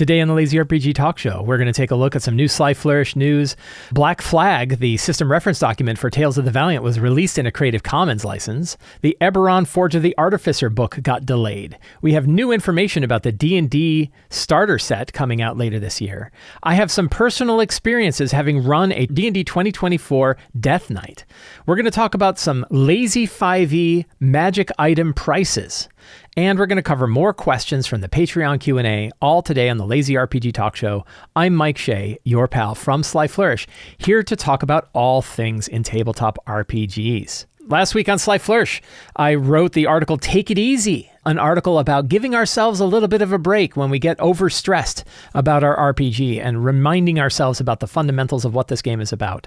Today on the Lazy RPG Talk Show, we're going to take a look at some new Sly Flourish news. Black Flag, the system reference document for Tales of the Valiant, was released in a Creative Commons license. The Eberron Forge of the Artificer book got delayed. We have new information about the D&D Starter Set coming out later this year. I have some personal experiences having run a D&D 2024 Death Knight. We're going to talk about some lazy 5e magic item prices. And we're going to cover more questions from the Patreon Q&A, all today on the Lazy RPG Talk Show. I'm Mike Shea, your pal from Sly Flourish, here to talk about all things in tabletop RPGs. Last week on Sly Flourish, I wrote the article Take It Easy, an article about giving ourselves a little bit of a break when we get overstressed about our RPG and reminding ourselves about the fundamentals of what this game is about.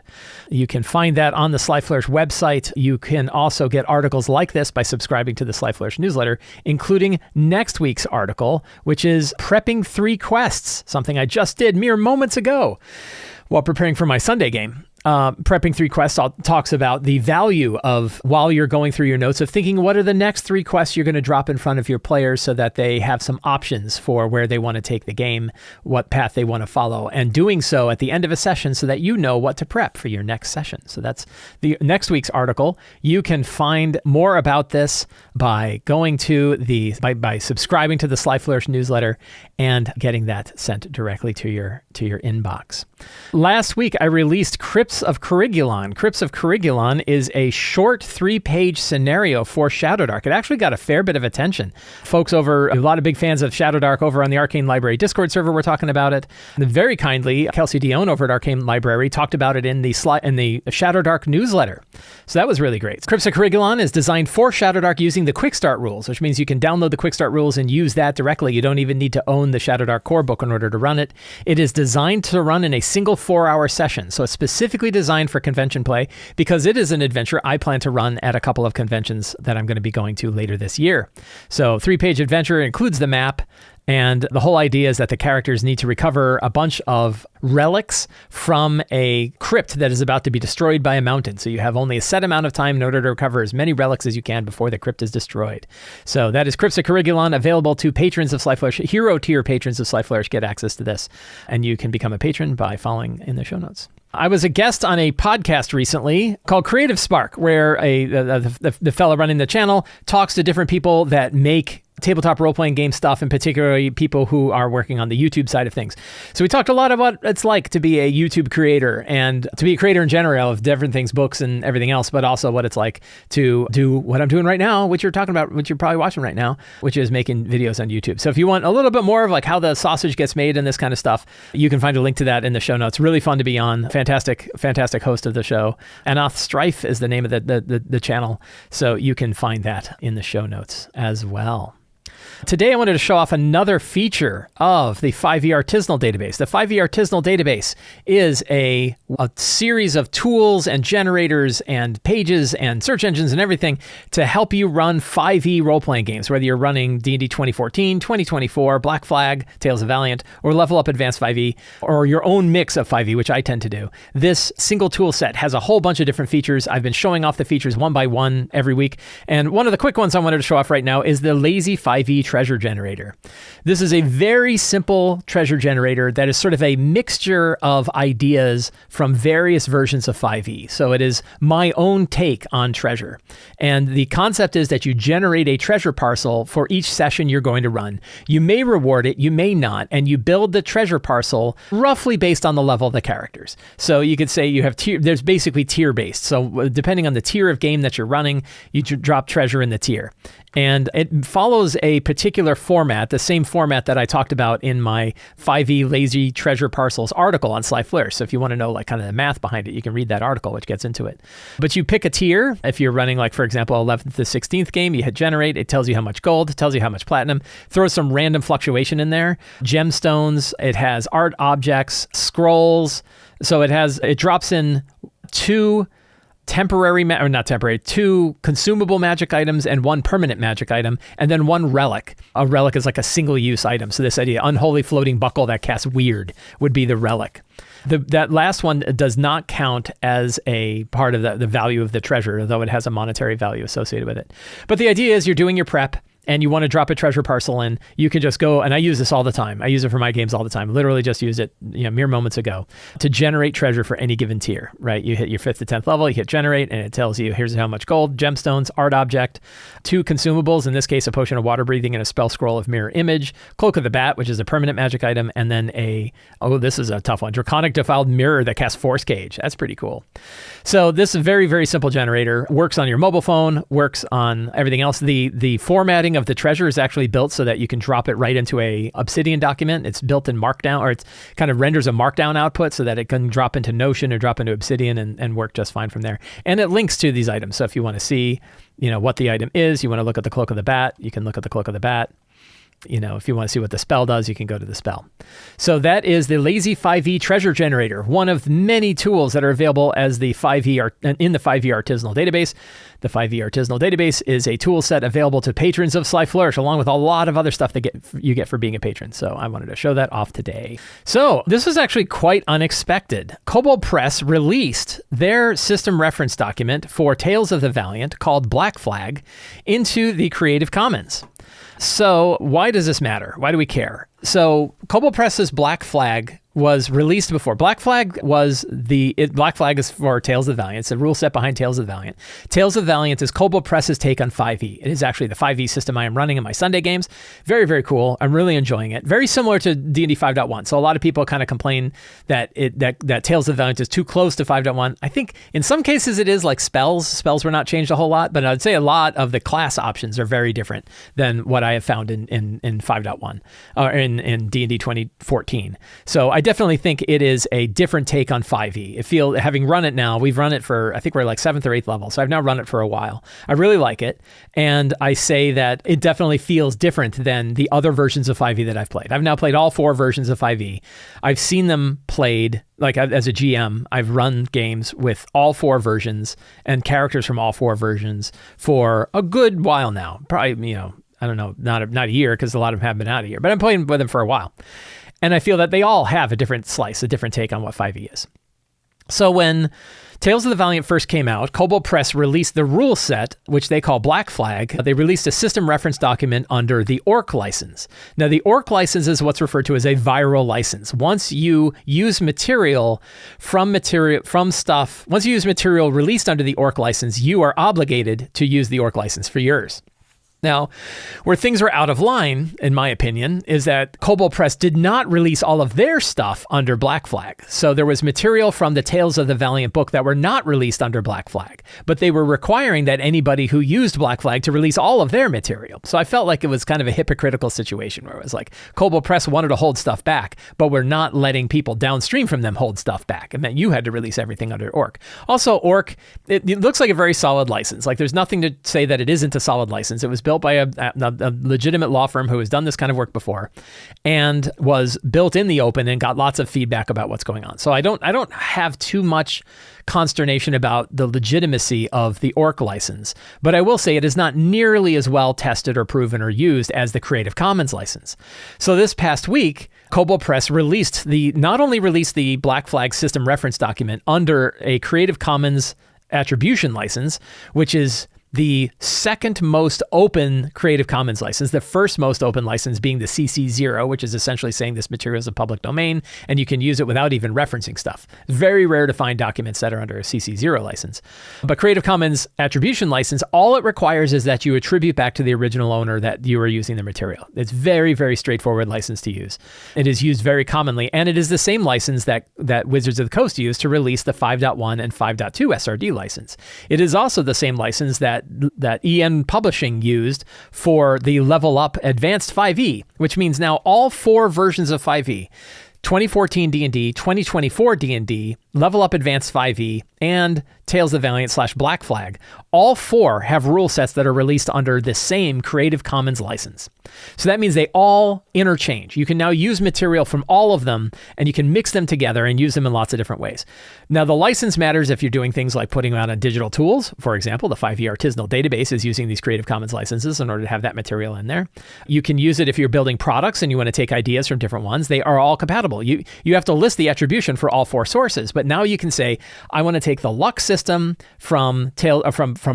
You can find that on the Sly Flourish website. You can also get articles like this by subscribing to the Sly Flourish newsletter, including next week's article, which is Prepping 3 Quests, something I just did mere moments ago while preparing for my Sunday game. Prepping 3 Quests talks about the value of, while you're going through your notes, of thinking what are the next 3 quests you're going to drop in front of your players so that they have some options for where they want to take the game, what path they want to follow, and doing so at the end of a session so that you know what to prep for your next session. So that's the next week's article. You can find more about this by going to by subscribing to the Sly Flourish newsletter and getting that sent directly to your inbox. Last week, I released Crypts of Carigulon. Crypts of Carigulon is a short 3-page scenario for Shadowdark. It actually got a fair bit of attention. Folks a lot of big fans of Shadowdark over on the Arcane Library Discord server were talking about it. And very kindly, Kelsey Dion over at Arcane Library talked about it in the Shadowdark newsletter. So that was really great. Crypts of Carigulon is designed for Shadowdark using the Quick Start rules, which means you can download the Quick Start rules and use that directly. You don't even need to own the Shadowdark core book in order to run it. It is designed to run in a single 4-hour session. So it's specifically designed for convention play because it is an adventure I plan to run at a couple of conventions that I'm going to be going to later this year. So 3-page adventure includes the map. And the whole idea is that the characters need to recover a bunch of relics from a crypt that is about to be destroyed by a mountain. So you have only a set amount of time in order to recover as many relics as you can before the crypt is destroyed. So that is Crypts of Carigulon, available to patrons of Sly Flourish. Hero tier patrons of Sly Flourish get access to this. And you can become a patron by following in the show notes. I was a guest on a podcast recently called Creative Spark, where the fellow running the channel talks to different people that make tabletop role-playing game stuff, and particularly people who are working on the YouTube side of things. So we talked a lot about what it's like to be a YouTube creator and to be a creator in general of different things, books and everything else, but also what it's like to do what I'm doing right now, which you're talking about, which you're probably watching right now, which is making videos on YouTube. So if you want a little bit more of like how the sausage gets made and this kind of stuff, you can find a link to that in the show notes. Really fun to be on. Fantastic host of the show. Anath Strife is the name of the channel. So you can find that in the show notes as well. Today, I wanted to show off another feature of the 5e Artisanal Database. The 5e Artisanal Database is a series of tools and generators and pages and search engines and everything to help you run 5e role-playing games, whether you're running D&D 2014, 2024, Black Flag, Tales of Valiant, or Level Up Advanced 5e, or your own mix of 5e, which I tend to do. This single tool set has a whole bunch of different features. I've been showing off the features one by one every week, and one of the quick ones I wanted to show off right now is the Lazy 5e Treasure Generator. This is a very simple treasure generator that is sort of a mixture of ideas from various versions of 5e. So it is my own take on treasure. And the concept is that you generate a treasure parcel for each session you're going to run. You may reward it, you may not, and you build the treasure parcel roughly based on the level of the characters. So you could say you have there's basically tier-based. So depending on the tier of game that you're running, you drop treasure in the tier. And it follows a particular format, the same format that I talked about in my 5e Lazy Treasure Parcels article on Sly Flourish. So if you want to know like kind of the math behind it, you can read that article, which gets into it. But you pick a tier. If you're running like, for example, 11th to 16th game, you hit generate. It tells you how much gold, it tells you how much platinum. Throw some random fluctuation in there. Gemstones, it has art objects, scrolls. So it drops in two consumable magic items and one permanent magic item, and then one relic. A relic is like a single-use item. So this idea, unholy floating buckle that casts weird, would be the relic. That last one does not count as a part of the value of the treasure, though it has a monetary value associated with it. But the idea is you're doing your prep, and you want to drop a treasure parcel in, you can just go, and I use this all the time. I use it for my games all the time. Literally just used it mere moments ago to generate treasure for any given tier, right? You hit your 5th to 10th level, you hit generate, and it tells you here's how much gold, gemstones, art object, 2 consumables, in this case, a potion of water breathing and a spell scroll of mirror image, Cloak of the Bat, which is a permanent magic item, and then this is a tough one, Draconic Defiled Mirror that casts Force Cage. That's pretty cool. So this is a very, very simple generator. Works on your mobile phone, works on everything else. The formatting of the treasure is actually built so that you can drop it right into a Obsidian document. It's built in Markdown, or it kind of renders a Markdown output so that it can drop into Notion or drop into Obsidian and work just fine from there. And it links to these items. So if you want to see, what the item is, you want to look at the Cloak of the Bat, you can look at the Cloak of the Bat. If you want to see what the spell does, you can go to the spell. So that is the Lazy 5e Treasure Generator, one of many tools that are available as the 5e in the 5e Artisanal Database. The 5e Artisanal Database is a tool set available to patrons of Sly Flourish, along with a lot of other stuff that you get for being a patron. So I wanted to show that off today. So this was actually quite unexpected. Kobold Press released their system reference document for Tales of the Valiant called Black Flag into the Creative Commons. So why does this matter? Why do we care? So Kobold Press's Black Flag was released before. Black Flag is for Tales of the Valiant. It's a rule set behind Tales of the Valiant. Tales of the Valiant is Kobold Press's take on 5e. It is actually the 5e system I am running in my Sunday games. Very, very cool. I'm really enjoying it. Very similar to D&D 5.1. So a lot of people kind of complain that Tales of the Valiant is too close to 5.1. I think in some cases it is, like spells. Spells were not changed a whole lot, but I'd say a lot of the class options are very different than what I have found in 5.1 or in D&D 2014. So I definitely think it is a different take on 5e. Having run it now, we've run it for, I think we're like 7th or 8th level. So I've now run it for a while. I really like it. And I say that it definitely feels different than the other versions of 5e that I've played. I've now played all 4 versions of 5e. I've seen them played, like as a GM, I've run games with all 4 versions and characters from all 4 versions for a good while now. Probably, I don't know, not a year, because a lot of them haven't been out a year, but I'm playing with them for a while. And I feel that they all have a different slice, a different take on what 5e is. So when Tales of the Valiant first came out, Kobold Press released the rule set, which they call Black Flag. They released a system reference document under the Orc license. Now, the Orc license is what's referred to as a viral license. Once you use material once you use material released under the Orc license, you are obligated to use the Orc license for yours. Now, where things were out of line, in my opinion, is that Kobold Press did not release all of their stuff under Black Flag. So there was material from the Tales of the Valiant book that were not released under Black Flag, but they were requiring that anybody who used Black Flag to release all of their material. So I felt like it was kind of a hypocritical situation where it was like Kobold Press wanted to hold stuff back, but we're not letting people downstream from them hold stuff back. It meant you had to release everything under Orc. Also, Orc, it looks like a very solid license. Like there's nothing to say that it isn't a solid license. It was built by a legitimate law firm who has done this kind of work before and was built in the open and got lots of feedback about what's going on. So I don't have too much consternation about the legitimacy of the Orc license, but I will say it is not nearly as well tested or proven or used as the Creative Commons license. So this past week, Kobold Press not only released the Black Flag system reference document under a Creative Commons attribution license, which is the second most open Creative Commons license, the first most open license being the CC0, which is essentially saying this material is a public domain and you can use it without even referencing stuff. Very rare to find documents that are under a CC0 license. But Creative Commons attribution license, all it requires is that you attribute back to the original owner that you are using the material. It's very, very straightforward license to use. It is used very commonly, and it is the same license that Wizards of the Coast used to release the 5.1 and 5.2 SRD license. It is also the same license that EN Publishing used for the Level Up Advanced 5e, which means now all 4 versions of 5e, 2014 D&D, 2024 D&D, Level Up Advanced 5e, and Tales of the Valiant / Black Flag, all 4 have rule sets that are released under the same Creative Commons license. So that means they all interchange. You can now use material from all of them, and you can mix them together and use them in lots of different ways. Now, the license matters if you're doing things like putting out on digital tools. For example, the 5e Artisanal Database is using these Creative Commons licenses in order to have that material in there. You can use it if you're building products and you want to take ideas from different ones. They are all compatible. You have to list the attribution for all 4 sources, but now you can say, I want to take the luck system from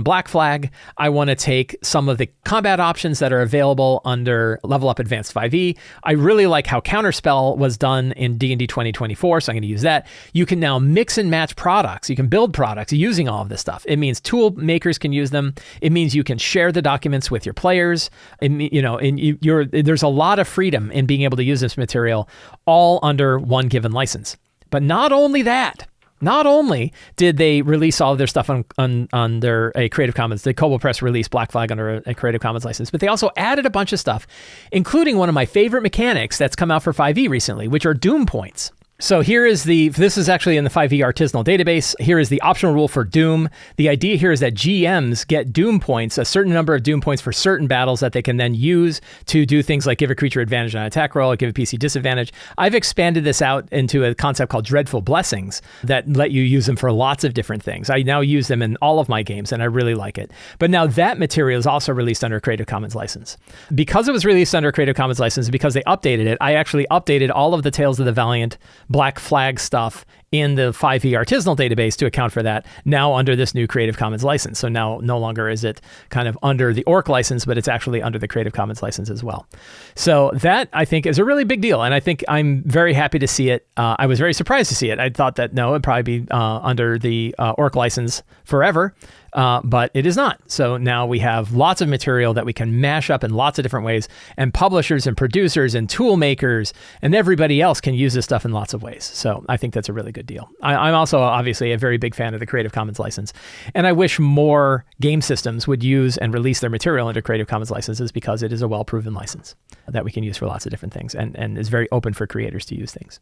Black Flag. I want to take some of the combat options that are available under Level Up Advanced 5e. I really like how Counterspell was done in D&D 2024, so I'm going to use that. You can now mix and match products. You can build products using all of this stuff. It means tool makers can use them. It means you can share the documents with your players. There's a lot of freedom in being able to use this material all under one given license. But not only that, not only did they release all of their stuff under a Creative Commons, the Kobold Press released Black Flag under a Creative Commons license, but they also added a bunch of stuff, including one of my favorite mechanics that's come out for 5e recently, which are Doom points. So this is actually in the 5e artisanal database. Here is the optional rule for Doom. The idea here is that GMs get Doom points, a certain number of Doom points for certain battles that they can then use to do things like give a creature advantage on an attack roll, or give a PC disadvantage. I've expanded this out into a concept called Dreadful Blessings that let you use them for lots of different things. I now use them in all of my games, and I really like it. But now that material is also released under a Creative Commons license. Because it was released under a Creative Commons license, because they updated it, I actually updated all of the Tales of the Valiant Black Flag stuff in the 5e artisanal database to account for that, now under this new Creative Commons license. So now no longer is it kind of under the Orc license, but it's actually under the Creative Commons license as well. So that, I think, is a really big deal. And I think I'm very happy to see it. I was very surprised to see it. I thought that, no, it'd probably be under the Orc license forever. But it is not. So now we have lots of material that we can mash up in lots of different ways, and publishers and producers and tool makers and everybody else can use this stuff in lots of ways. So I think that's a really good deal. I'm also obviously a very big fan of the Creative Commons license, and I wish more game systems would use and release their material under Creative Commons licenses, because it is a well-proven license that we can use for lots of different things, and is very open for creators to use things.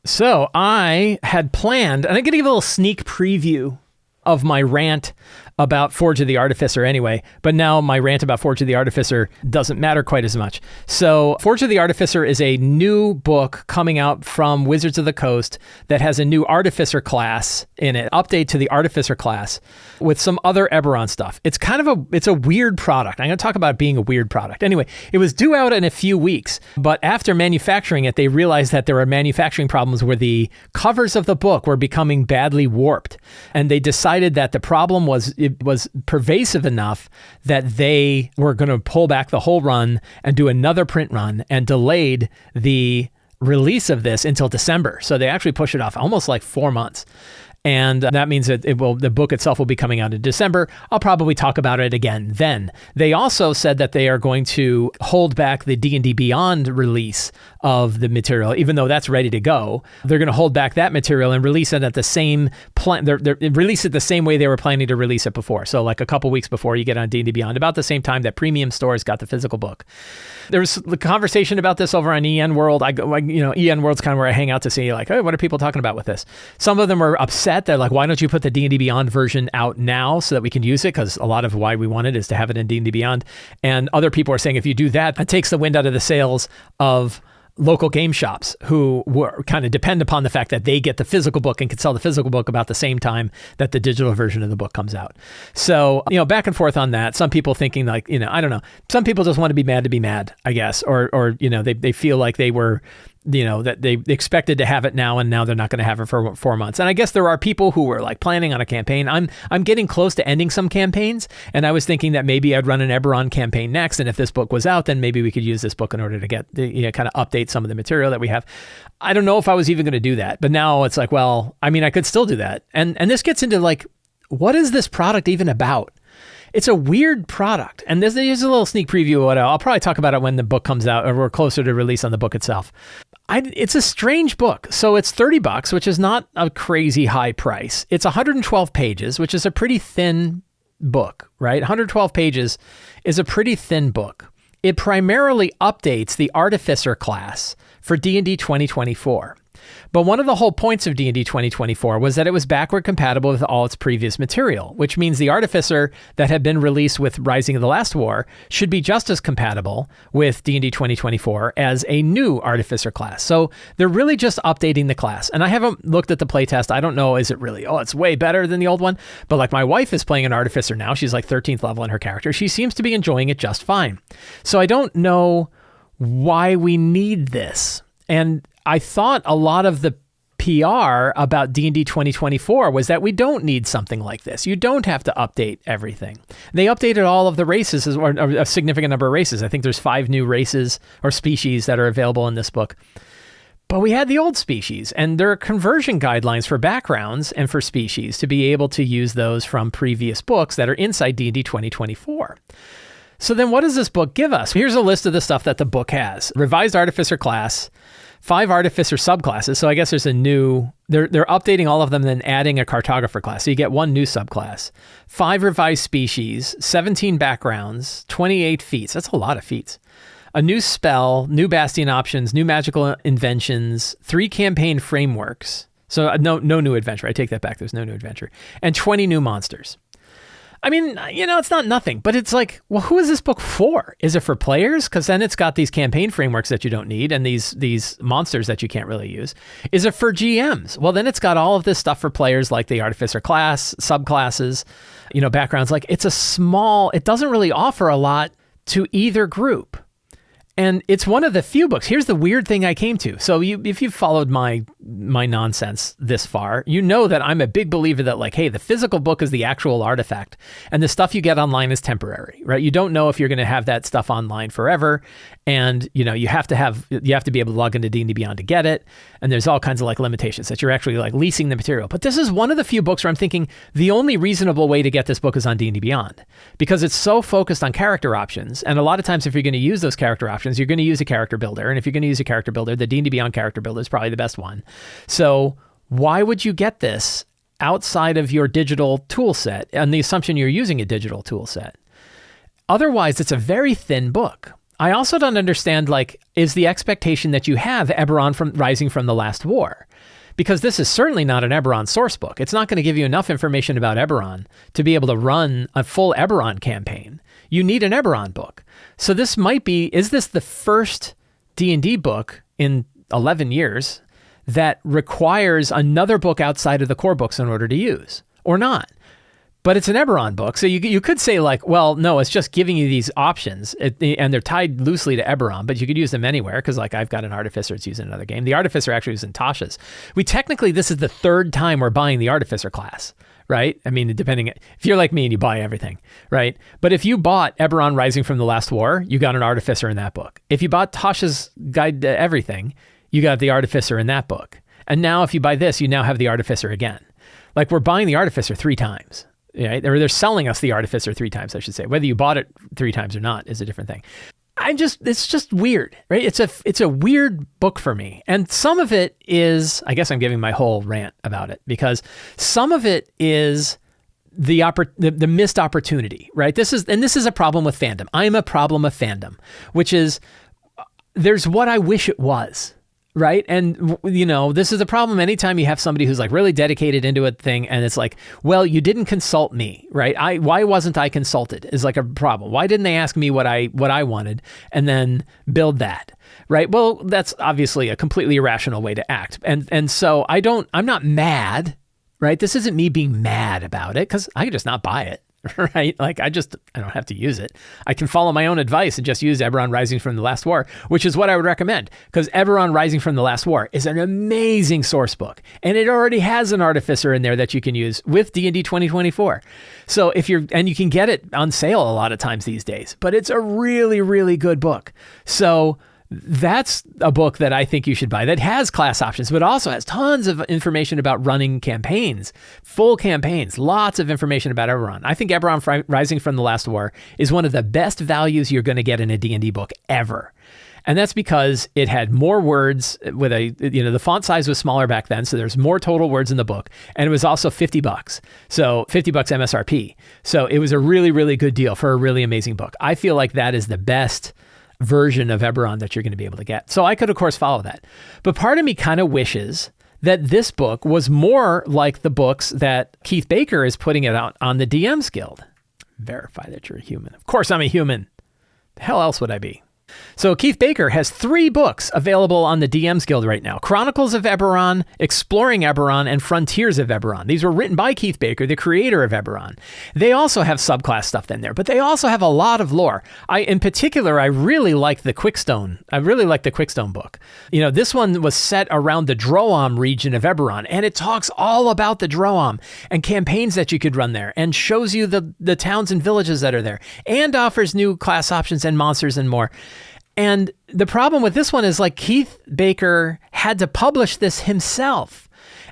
So I had planned, and I'm going to give a little sneak preview of my rant about Forge of the Artificer anyway, but now my rant about Forge of the Artificer doesn't matter quite as much. So Forge of the Artificer is a new book coming out from Wizards of the Coast that has a new Artificer class in it, update to the Artificer class with some other Eberron stuff. It's it's a weird product. I'm going to talk about it being a weird product. Anyway, it was due out in a few weeks, but after manufacturing it, they realized that there were manufacturing problems where the covers of the book were becoming badly warped, and they decided that the problem was pervasive enough that they were going to pull back the whole run and do another print run, and delayed the release of this until December. So they actually pushed it off almost like 4 months. And that means that the book itself will be coming out in December. I'll probably talk about it again then. They also said that they are going to hold back the D&D Beyond release of the material, even though that's ready to go. They're going to hold back that material and release it at the same release it the same way they were planning to release it before. So like a couple weeks before you get on D&D Beyond, about the same time that premium stores got the physical book. There was a conversation about this over on EN World. EN World's kind of where I hang out to see, like, hey, what are people talking about with this? Some of them are upset. They're like, why don't you put the D&D Beyond version out now so that we can use it? Because a lot of why we want it is to have it in D&D Beyond. And other people are saying, if you do that, it takes the wind out of the sails of local game shops who were kind of depend upon the fact that they get the physical book and can sell the physical book about the same time that the digital version of the book comes out. So, back and forth on that. Some people thinking like, I don't know. Some people just want to be mad, I guess. Or they feel like they were, that they expected to have it now, and now they're not going to have it for 4 months. And I guess there are people who were like planning on a campaign. I'm getting close to ending some campaigns, and I was thinking that maybe I'd run an Eberron campaign next, and if this book was out, then maybe we could use this book in order to get kind of update some of the material that we have. I don't know if I was even going to do that, but now it's like, well, I mean, I could still do that. And this gets into like, what is this product even about? It's a weird product. And there's a little sneak preview of what I'll probably talk about it when the book comes out, or we're closer to release on the book itself. It's a strange book. So it's $30, which is not a crazy high price. It's 112 pages, which is a pretty thin book, right? 112 pages is a pretty thin book. It primarily updates the Artificer class for D&D 2024. But one of the whole points of D&D 2024 was that it was backward compatible with all its previous material, which means the Artificer that had been released with Rising of the Last War should be just as compatible with D&D 2024 as a new Artificer class. So they're really just updating the class. And I haven't looked at the playtest. I don't know, is it really, it's way better than the old one? But like my wife is playing an Artificer now. She's like 13th level in her character. She seems to be enjoying it just fine. So I don't know why we need this. And I thought a lot of the PR about D&D 2024 was that we don't need something like this. You don't have to update everything. They updated all of the races, or a significant number of races. I think there's 5 new races or species that are available in this book. But we had the old species, and there are conversion guidelines for backgrounds and for species to be able to use those from previous books that are inside D&D 2024. So then what does this book give us? Here's a list of the stuff that the book has. Revised Artificer class, 5 Artificer subclasses. So I guess there's a new, they're updating all of them, then adding a Cartographer class. So you get 1 new subclass, 5 revised species, 17 backgrounds, 28 feats. That's a lot of feats. A new spell, new bastion options, new magical inventions, 3 campaign frameworks. So no new adventure. I take that back. There's no new adventure. And 20 new monsters. I mean, it's not nothing, but it's like, well, who is this book for? Is it for players? Because then it's got these campaign frameworks that you don't need and these monsters that you can't really use. Is it for GMs? Well, then it's got all of this stuff for players like the Artificer class, subclasses, backgrounds. Like it doesn't really offer a lot to either group. And it's one of the few books. Here's the weird thing I came to. So if you've followed my nonsense this far, you know that I'm a big believer that like, hey, the physical book is the actual artifact and the stuff you get online is temporary, right? You don't know if you're going to have that stuff online forever. And, you have to be able to log into D&D Beyond to get it. And there's all kinds of like limitations that you're actually like leasing the material. But this is one of the few books where I'm thinking the only reasonable way to get this book is on D&D Beyond because it's so focused on character options. And a lot of times if you're going to use those character options, you're going to use a character builder. And if you're going to use a character builder, the D&D Beyond character builder is probably the best one. So why would you get this outside of your digital tool set and the assumption you're using a digital tool set? Otherwise, it's a very thin book. I also don't understand, is the expectation that you have Eberron Rising from the Last War? Because this is certainly not an Eberron source book. It's not going to give you enough information about Eberron to be able to run a full Eberron campaign. You need an Eberron book. So this is this the first D&D book in 11 years that requires another book outside of the core books in order to use, or not? But it's an Eberron book. So you could say well, no, it's just giving you these options and they're tied loosely to Eberron, but you could use them anywhere because I've got an Artificer it's used in another game. The Artificer actually is in Tasha's. This is the 3rd time we're buying the Artificer class, right? I mean, if you're like me and you buy everything, right? But if you bought Eberron Rising from the Last War, you got an Artificer in that book. If you bought Tasha's Guide to Everything, you got the Artificer in that book. And now if you buy this, you now have the Artificer again. We're buying the Artificer 3 times. Right? Or they're selling us the Artificer 3 times, I should say. Whether you bought it 3 times or not is a different thing. It's just weird, right? It's a weird book for me. And some of it is, I guess I'm giving my whole rant about it because some of it is the missed opportunity, right? This is a problem with fandom. I'm a problem of fandom, which is there's what I wish it was. Right. And, this is a problem anytime you have somebody who's really dedicated into a thing. And it's well, you didn't consult me. Right. Why wasn't I consulted is a problem. Why didn't they ask me what I wanted and then build that? Right. Well, that's obviously a completely irrational way to act. And so I'm not mad. Right. This isn't me being mad about it because I can just not buy it. Right? I don't have to use it. I can follow my own advice and just use Eberron Rising from the Last War, which is what I would recommend because Eberron Rising from the Last War is an amazing source book and it already has an Artificer in there that you can use with D&D 2024. So you can get it on sale a lot of times these days, but it's a really, really good book. So that's a book that I think you should buy that has class options, but also has tons of information about running campaigns, full campaigns, lots of information about Eberron. I think Eberron Rising from the Last War is one of the best values you're going to get in a D&D book ever. And that's because it had more words with the font size was smaller back then. So there's more total words in the book. And it was also $50. So $50 MSRP. So it was a really, really good deal for a really amazing book. I feel like that is the best version of Eberron that you're going to be able to get. So I could, of course, follow that. But part of me kind of wishes that this book was more like the books that Keith Baker is putting it out on the DM's Guild. Verify that you're a human. Of course I'm a human. The hell else would I be? So Keith Baker has 3 books available on the DMs Guild right now. Chronicles of Eberron, Exploring Eberron, and Frontiers of Eberron. These were written by Keith Baker, the creator of Eberron. They also have subclass stuff in there, but they also have a lot of lore. In particular, I really like the Quickstone. I really like the Quickstone book. This one was set around the Droam region of Eberron, and it talks all about the Droam and campaigns that you could run there, and shows you the towns and villages that are there, and offers new class options and monsters and more. And the problem with this one is Keith Baker had to publish this himself.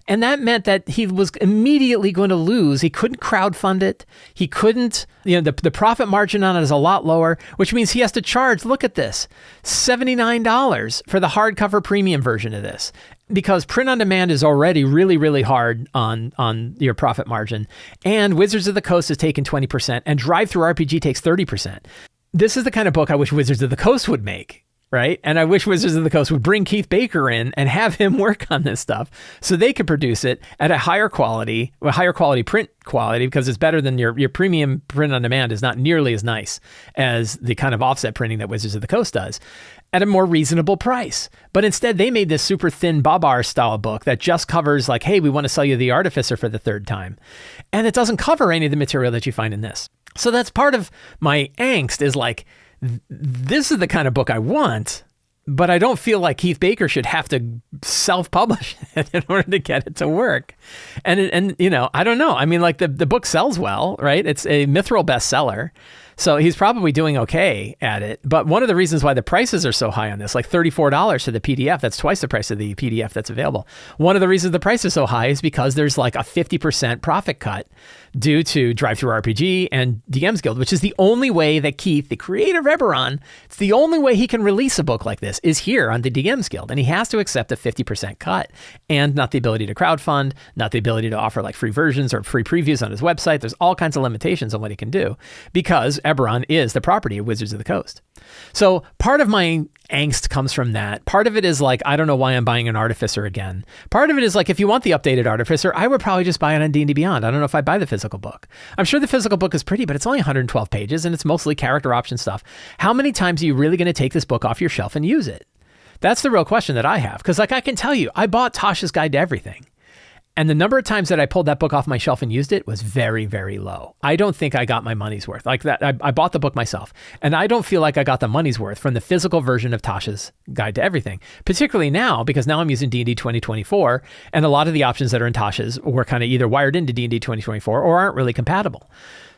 And that meant that he was immediately going to lose. He couldn't crowdfund it. He couldn't, the profit margin on it is a lot lower, which means he has to charge, look at this, $79 for the hardcover premium version of this. Because print on demand is already really, really hard on your profit margin. And Wizards of the Coast has taken 20%, and Drive-Thru RPG takes 30%. This is the kind of book I wish Wizards of the Coast would make, right? And I wish Wizards of the Coast would bring Keith Baker in and have him work on this stuff so they could produce it at a higher quality print quality, because it's better than your premium print on demand is not nearly as nice as the kind of offset printing that Wizards of the Coast does, at a more reasonable price. But instead, they made this super thin Babar style book that just covers hey, we want to sell you the Artificer for the 3rd time. And it doesn't cover any of the material that you find in this. So that's part of my angst is this is the kind of book I want, but I don't feel like Keith Baker should have to self-publish it in order to get it to work. And I don't know. I mean, the book sells well, right? It's a Mithril bestseller. So he's probably doing okay at it. But one of the reasons why the prices are so high on this, $34 for the PDF, that's twice the price of the PDF that's available. One of the reasons the price is so high is because there's a 50% profit cut due to Drive-Thru RPG and DMs Guild, which is the only way that Keith, the creator of Eberron, it's the only way he can release a book like this is here on the DMs Guild. And he has to accept a 50% cut, and not the ability to crowdfund, not the ability to offer free versions or free previews on his website. There's all kinds of limitations on what he can do because Eberron is the property of Wizards of the Coast. So part of my angst comes from that. Part of it is I don't know why I'm buying an Artificer again. Part of it is if you want the updated Artificer, I would probably just buy it on D&D Beyond. I don't know if I'd buy the physical book. I'm sure the physical book is pretty, but it's only 112 pages and it's mostly character option stuff. How many times are you really going to take this book off your shelf and use it? That's the real question that I have. Because I can tell you, I bought Tasha's Guide to Everything. And the number of times that I pulled that book off my shelf and used it was very, very low. I don't think I got my money's worth. I bought the book myself, and I don't feel like I got the money's worth from the physical version of Tasha's Guide to Everything, particularly now, because now I'm using D&D 2024, and a lot of the options that are in Tasha's were kind of either wired into D&D 2024 or aren't really compatible.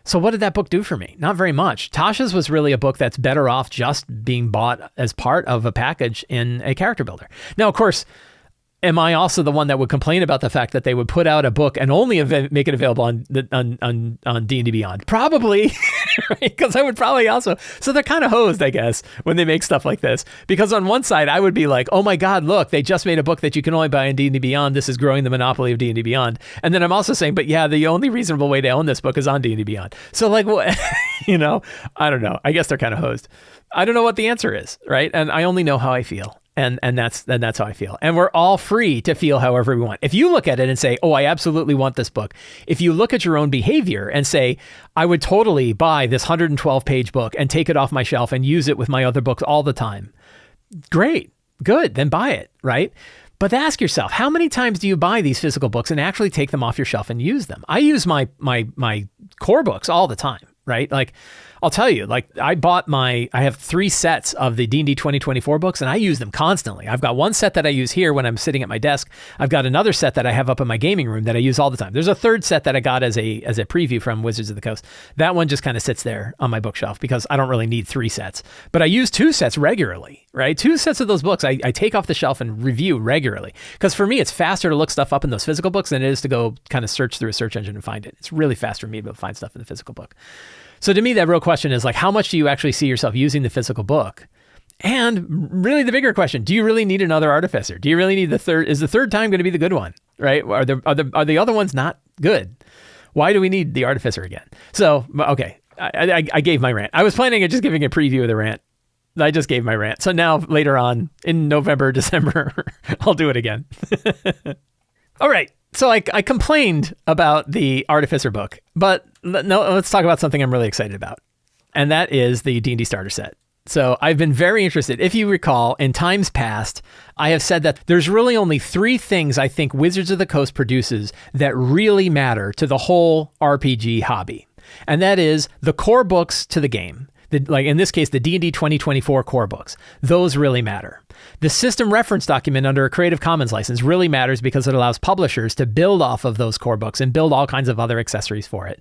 So what did that book do for me? Not very much. Tasha's was really a book that's better off just being bought as part of a package in a character builder. Now, of course, am I also the one that would complain about the fact that they would put out a book and only make it available on D&D Beyond? Probably, right? Because I would probably also. So they're kind of hosed, I guess, when they make stuff like this. Because on one side, I would be like, oh my God, look, they just made a book that you can only buy on D&D Beyond. This is growing the monopoly of D&D Beyond. And then I'm also saying, but yeah, the only reasonable way to own this book is on D&D Beyond. So what, I don't know. I guess they're kind of hosed. I don't know what the answer is, right? And I only know how I feel. And that's how I feel. And we're all free to feel however we want. If you look at it and say, oh, I absolutely want this book. If you look at your own behavior and say, I would totally buy this 112-page book and take it off my shelf and use it with my other books all the time. Great. Good. Then buy it, right? But ask yourself, how many times do you buy these physical books and actually take them off your shelf and use them? I use my core books all the time, right? I'll tell you, I have 3 sets of the D&D 2024 books, and I use them constantly. I've got one set that I use here when I'm sitting at my desk. I've got another set that I have up in my gaming room that I use all the time. There's a 3rd set that I got as a preview from Wizards of the Coast. That one just kind of sits there on my bookshelf because I don't really need 3 sets. But I use 2 sets regularly, right? 2 sets of those books I take off the shelf and review regularly. Because for me, it's faster to look stuff up in those physical books than it is to go kind of search through a search engine and find it. It's really fast for me to find stuff in the physical book. So to me, that real question is how much do you actually see yourself using the physical book? And really the bigger question, do you really need another Artificer? Do you really need is the 3rd time going to be the good one, right? Are the other ones not good? Why do we need the Artificer again? So, okay, I gave my rant. I was planning on just giving a preview of the rant. I just gave my rant. So now later on in November, December, I'll do it again. All right. So I complained about the Artificer book, but no, let's talk about something I'm really excited about. And that is the D&D Starter Set. So I've been very interested. If you recall, in times past, I have said that there's really only 3 things I think Wizards of the Coast produces that really matter to the whole RPG hobby. And that is the core books to the game. Like in this case, the D&D 2024 core books. Those really matter. The system reference document under a Creative Commons license really matters because it allows publishers to build off of those core books and build all kinds of other accessories for it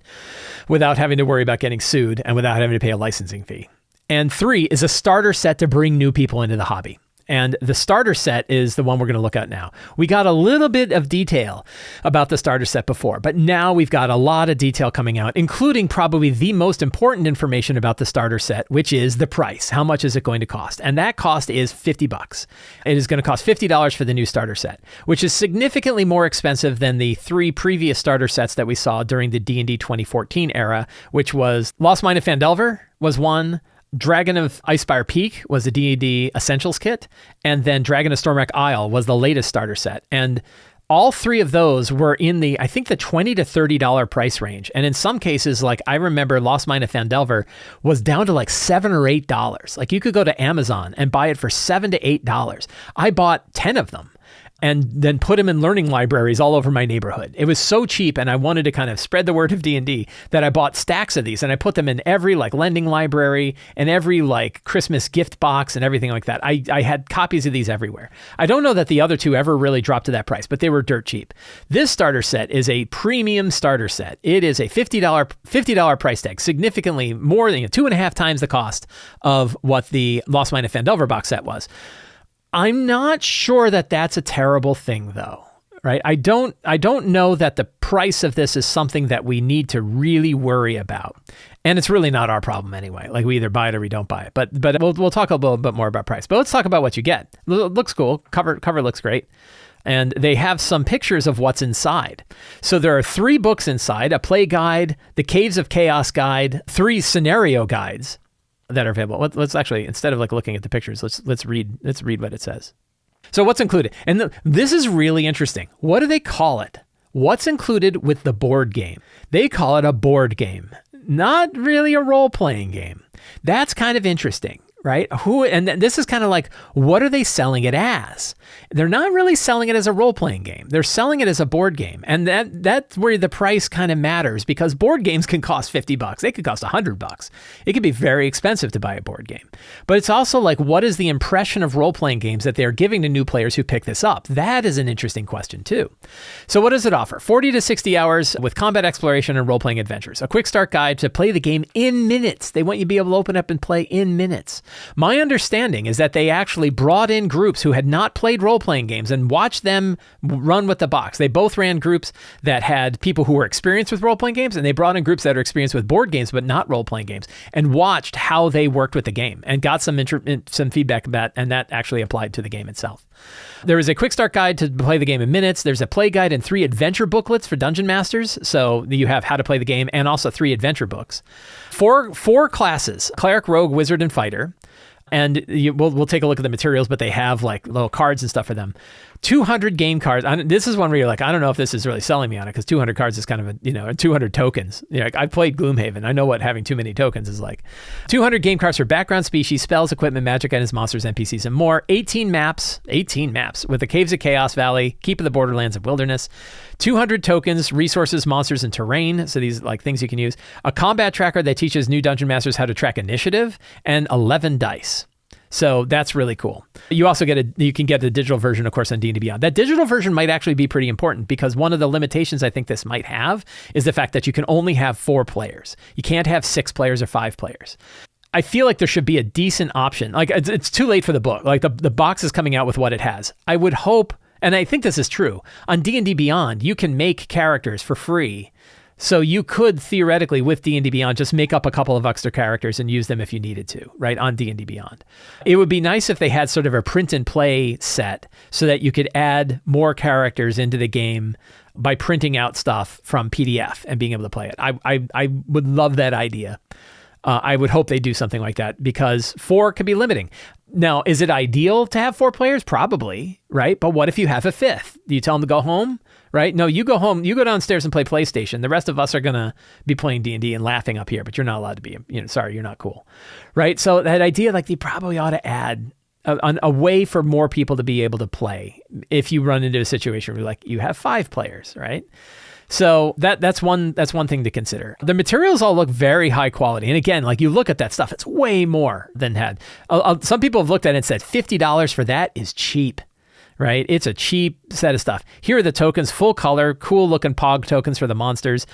without having to worry about getting sued and without having to pay a licensing fee. And 3 is a starter set to bring new people into the hobby. And the starter set is the one we're going to look at now. We got a little bit of detail about the starter set before, but now we've got a lot of detail coming out, including probably the most important information about the starter set, which is the price. How much is it going to cost? And that cost is $50. It is going to cost $50 for the new starter set, which is significantly more expensive than the 3 previous starter sets that we saw during the D&D 2014 era, which was Lost Mine of Phandelver was one, Dragon of Icespire Peak was the D&D Essentials kit, and then Dragon of Stormwreck Isle was the latest starter set. And all 3 of those were in the, I think, the $20 to $30 price range. And in some cases, like I remember Lost Mine of Phandelver was down to like $7 or $8. Like you could go to Amazon and buy it for $7 to $8. I bought 10 of them and then put them in learning libraries all over my neighborhood. It was so cheap, and I wanted to kind of spread the word of D&D that I bought stacks of these, and I put them in every like lending library and every like Christmas gift box and everything like that. I had copies of these everywhere. I don't know that the other 2 ever really dropped to that price, but they were dirt cheap. This starter set is a premium starter set. It is a $50 price tag, significantly more than 2.5 times the cost of what the Lost Mine of Phandelver box set was. I'm not sure that that's a terrible thing, though, right? I don't know that the price of this is something that we need to really worry about. And it's really not our problem anyway. Like we either buy it or we don't buy it. But we'll talk a little bit more about price. But let's talk about what you get. It looks cool. Cover looks great. And they have some pictures of what's inside. So there are 3 books inside, a play guide, the Caves of Chaos guide, 3 scenario guides that are available. Let's actually, instead of like looking at the pictures, let's read what it says. So what's included? And this is really interesting. What do they call it? What's included with the board game? They call it a board game, not really a role-playing game. That's kind of interesting, right? And this is kind of like, what are they selling it as? They're not really selling it as a role-playing game. They're selling it as a board game. And that's where the price kind of matters, because board games can cost $50. They could cost $100. It could be very expensive to buy a board game. But it's also like, what is the impression of role-playing games that they're giving to new players who pick this up? That is an interesting question too. So what does it offer? 40 to 60 hours with combat exploration and role-playing adventures. A quick start guide to play the game in minutes. They want you to be able to open up and play in minutes. My understanding is that they actually brought in groups who had not played role-playing games and watched them run with the box. They both ran groups that had people who were experienced with role-playing games, and they brought in groups that are experienced with board games but not role-playing games, and watched how they worked with the game and got some feedback about, and that actually applied to the game itself. There is a quick start guide to play the game in minutes. There's a play guide and 3 adventure booklets for dungeon masters. So you have how to play the game and also 3 adventure books. 4 classes: cleric, rogue, wizard, and fighter. And we'll take a look at the materials, but they have like little cards and stuff for them. 200 game cards. This is one where you're like, I don't know if this is really selling me on it, because 200 cards is kind of 200 tokens. I've played Gloomhaven. I know what having too many tokens is like. 200 game cards for background, species, spells, equipment, magic items, monsters, NPCs, and more. 18 maps with the Caves of Chaos Valley, Keep of the Borderlands, and Wilderness. 200 tokens, resources, monsters, and terrain. So these like things you can use. A combat tracker that teaches new dungeon masters how to track initiative, and 11 dice. So that's really cool. You also you can get the digital version, of course, on D&D Beyond. That digital version might actually be pretty important, because one of the limitations I think this might have is the fact that you can only have 4 players. You can't have 6 players or 5 players. I feel like there should be a decent option. Like it's too late for the book. Like the box is coming out with what it has. I would hope, and I think this is true, on D&D Beyond, you can make characters for free. So you could theoretically, with D&D Beyond, just make up a couple of extra characters and use them if you needed to, right, on D&D Beyond. It would be nice if they had sort of a print and play set so that you could add more characters into the game by printing out stuff from PDF and being able to play it. I would love that idea. I would hope they do something like that, because 4 could be limiting. Now, is it ideal to have 4 players? Probably, right? But what if you have a 5th? Do you tell them to go home, right? No, you go home, you go downstairs and play PlayStation. The rest of us are going to be playing D&D and laughing up here, but you're not allowed to be, sorry, you're not cool, right? So that idea, like, they probably ought to add a way for more people to be able to play if you run into a situation where, like, you have 5 players, right? So that's one thing to consider. The materials all look very high quality. And again, like, you look at that stuff, it's way more than had. Some people have looked at it and said $50 for that is cheap, right? It's a cheap set of stuff. Here are the tokens, full color, cool looking Pog tokens for the monsters,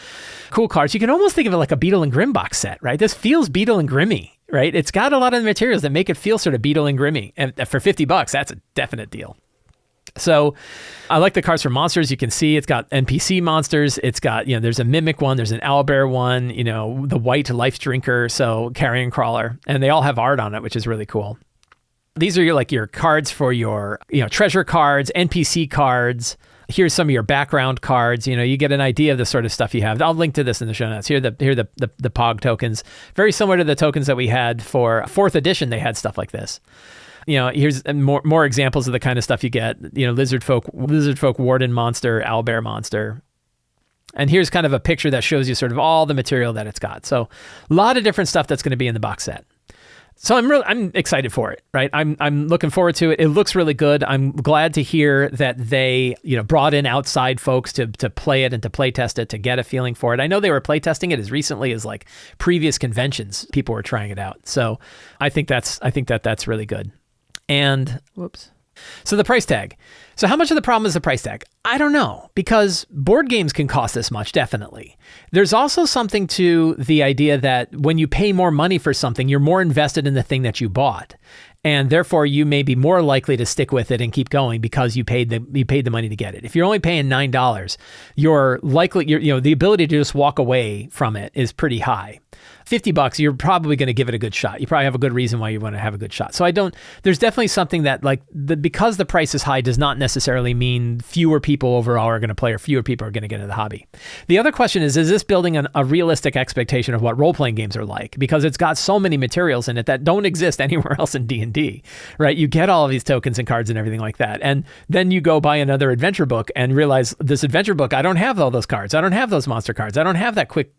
cool cards. You can almost think of it like a Beetle and Grimm box set, right? This feels Beetle and Grimmy, right? It's got a lot of the materials that make it feel sort of Beetle and Grimmy. And for $50, that's a definite deal. So I like the cards for monsters. You can see it's got NPC monsters. It's got, there's a mimic one. There's an owlbear one, the white life drinker. So carrion crawler, and they all have art on it, which is really cool. These are your cards for your, treasure cards, NPC cards. Here's some of your background cards. You get an idea of the sort of stuff you have. I'll link to this in the show notes. Here are the Pog tokens, very similar to the tokens that we had for 4th edition. They had stuff like this. Here's more examples of the kind of stuff you get. Lizard folk warden monster, owlbear monster. And here's kind of a picture that shows you sort of all the material that it's got. So a lot of different stuff that's going to be in the box set. So I'm excited for it, right? I'm looking forward to it. It looks really good. I'm glad to hear that they, brought in outside folks to play it and to play test it, to get a feeling for it. I know they were play testing it as recently as like previous conventions. People were trying it out. So I think that's really good. And so the price tag. So how much of the problem is the price tag? I don't know, because board games can cost this much, definitely. There's also something to the idea that when you pay more money for something, you're more invested in the thing that you bought. And therefore, you may be more likely to stick with it and keep going because you paid the money to get it. If you're only paying $9, the ability to just walk away from it is pretty high. $50, you're probably going to give it a good shot. You probably have a good reason why you want to have a good shot. So there's definitely something that because the price is high does not necessarily mean fewer people overall are going to play or fewer people are going to get into the hobby. The other question is this building a realistic expectation of what role-playing games are like? Because it's got so many materials in it that don't exist anywhere else in D&D, right? You get all of these tokens and cards and everything like that. And then you go buy another adventure book and realize this adventure book, I don't have all those cards. I don't have those monster cards. I don't have that quick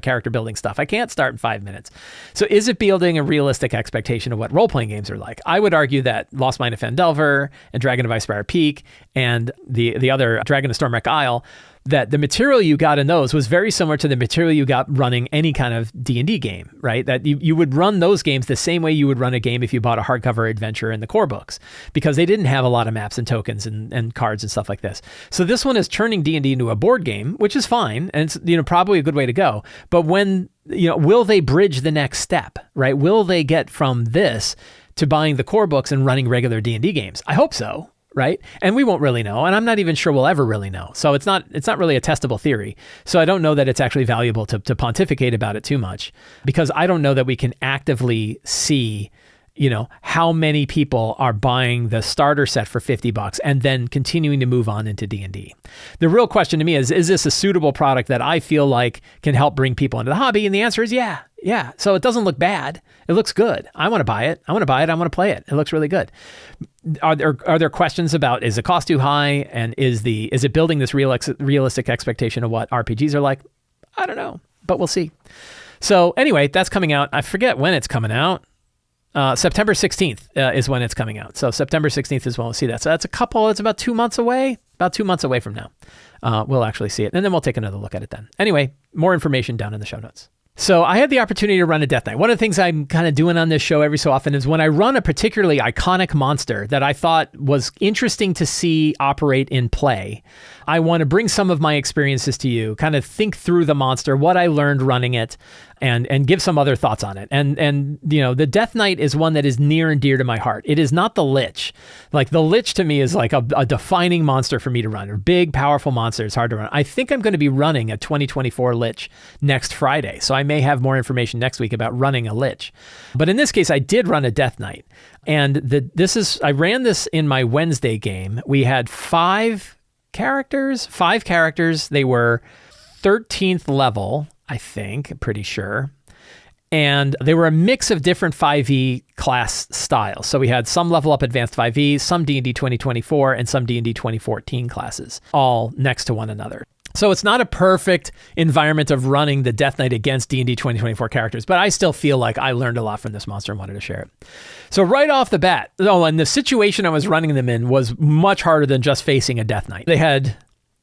character building stuff. I can't start in 5 minutes. So is it building a realistic expectation of what role-playing games are like? I would argue that Lost Mine of Phandelver and Dragon of Icespire Peak and the other Dragon of Stormwreck Isle, that the material you got in those was very similar to the material you got running any kind of D&D game, right? That you would run those games the same way you would run a game if you bought a hardcover adventure in the core books, because they didn't have a lot of maps and tokens and cards and stuff like this. So this one is turning D&D into a board game, which is fine, and it's probably a good way to go. But when will they bridge the next step, right? Will they get from this to buying the core books and running regular D&D games? I hope so. Right? And we won't really know. And I'm not even sure we'll ever really know. So it's not really a testable theory. So I don't know that it's actually valuable to pontificate about it too much, because I don't know that we can actively see, how many people are buying the starter set for $50 and then continuing to move on into D&D. The real question to me is this a suitable product that I feel like can help bring people into the hobby? And the answer is yeah. So it doesn't look bad. It looks good. I want to buy it. I want to play it. It looks really good. Are there questions about, is the cost too high? And is it building this realistic expectation of what RPGs are like? I don't know, but we'll see. So anyway, that's coming out. I forget when it's coming out. September 16th is when it's coming out. So September 16th is when we'll see that. So it's about 2 months away. About 2 months away from now, we'll actually see it. And then we'll take another look at it then. Anyway, more information down in the show notes. So I had the opportunity to run a Death Knight. One of the things I'm kind of doing on this show every so often is when I run a particularly iconic monster that I thought was interesting to see operate in play, I want to bring some of my experiences to you, kind of think through the monster, what I learned running it, and give some other thoughts on it. And the Death Knight is one that is near and dear to my heart. It is not the Lich. Like, the Lich to me is like a defining monster for me to run. A big, powerful monster. It's hard to run. I think I'm going to be running a 2024 Lich next Friday. So I may have more information next week about running a Lich. But in this case, I did run a Death Knight. And I ran this in my Wednesday game. We had 5 characters. They were 13th level, I think, pretty sure. And they were a mix of different 5e class styles. So we had some level up advanced 5e, some D&D 2024, and some D&D 2014 classes, all next to one another. So it's not a perfect environment of running the Death Knight against D&D 2024 characters, but I still feel like I learned a lot from this monster and wanted to share it. So right off the bat, and the situation I was running them in was much harder than just facing a Death Knight. They had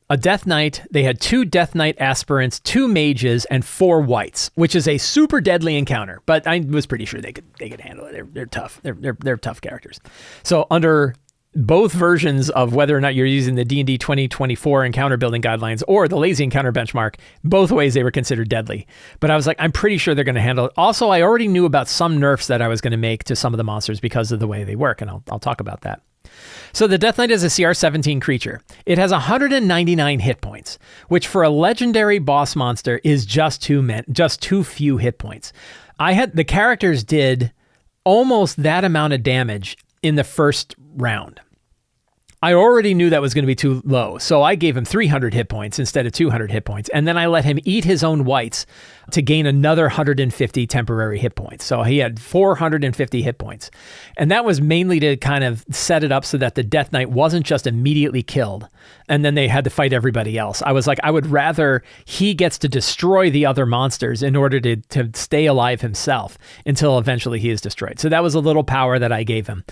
a Death Knight, they had 2 Death Knight aspirants, 2 mages, and 4 wights, which is a super deadly encounter. But I was pretty sure they could handle it. They're tough. They're tough characters. So under both versions of whether or not you're using the D&D 2024 encounter building guidelines or the lazy encounter benchmark, both ways they were considered deadly. But I was like, I'm pretty sure they're going to handle it. Also, I already knew about some nerfs that I was going to make to some of the monsters because of the way they work, and I'll talk about that. So the Death Knight is a CR 17 creature. It has 199 hit points, which for a legendary boss monster is just too few hit points. The characters did almost that amount of damage in the first round. I already knew that was going to be too low, so I gave him 300 hit points instead of 200 hit points, and then I let him eat his own wights to gain another 150 temporary hit points. So he had 450 hit points, and that was mainly to kind of set it up so that the Death Knight wasn't just immediately killed, and then they had to fight everybody else. I was like, I would rather he gets to destroy the other monsters in order to stay alive himself until eventually he is destroyed. So that was a little power that I gave him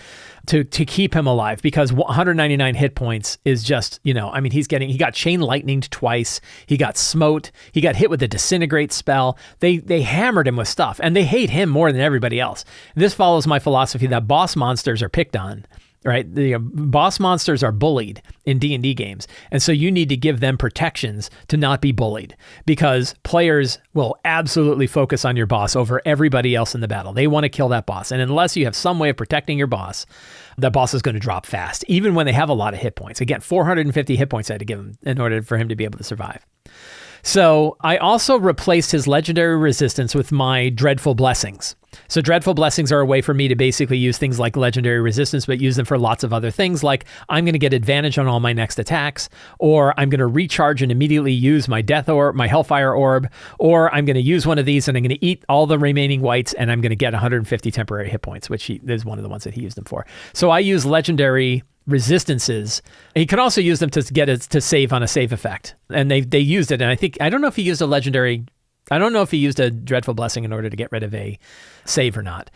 to keep him alive, because 199 hit points is just, he got chain lightninged twice. He got smote. He got hit with the disintegrate spell. They hammered him with stuff, and they hate him more than everybody else. This follows my philosophy that boss monsters are picked on, right? The boss monsters are bullied in D&D games. And so you need to give them protections to not be bullied, because players will absolutely focus on your boss over everybody else in the battle. They want to kill that boss. And unless you have some way of protecting your boss, that boss is going to drop fast, even when they have a lot of hit points. Again, 450 hit points I had to give him in order for him to be able to survive. So I also replaced his legendary resistance with my dreadful blessings. So dreadful blessings are a way for me to basically use things like legendary resistance, but use them for lots of other things. Like I'm going to get advantage on all my next attacks, or I'm going to recharge and immediately use my death orb, my hellfire orb, or I'm going to use one of these and I'm going to eat all the remaining wights and I'm going to get 150 temporary hit points, which is one of the ones that he used them for. So I use legendary resistances. He can also use them to get it to save on a save effect. And they used it. And I don't know if he used a dreadful blessing in order to get rid of a save or not.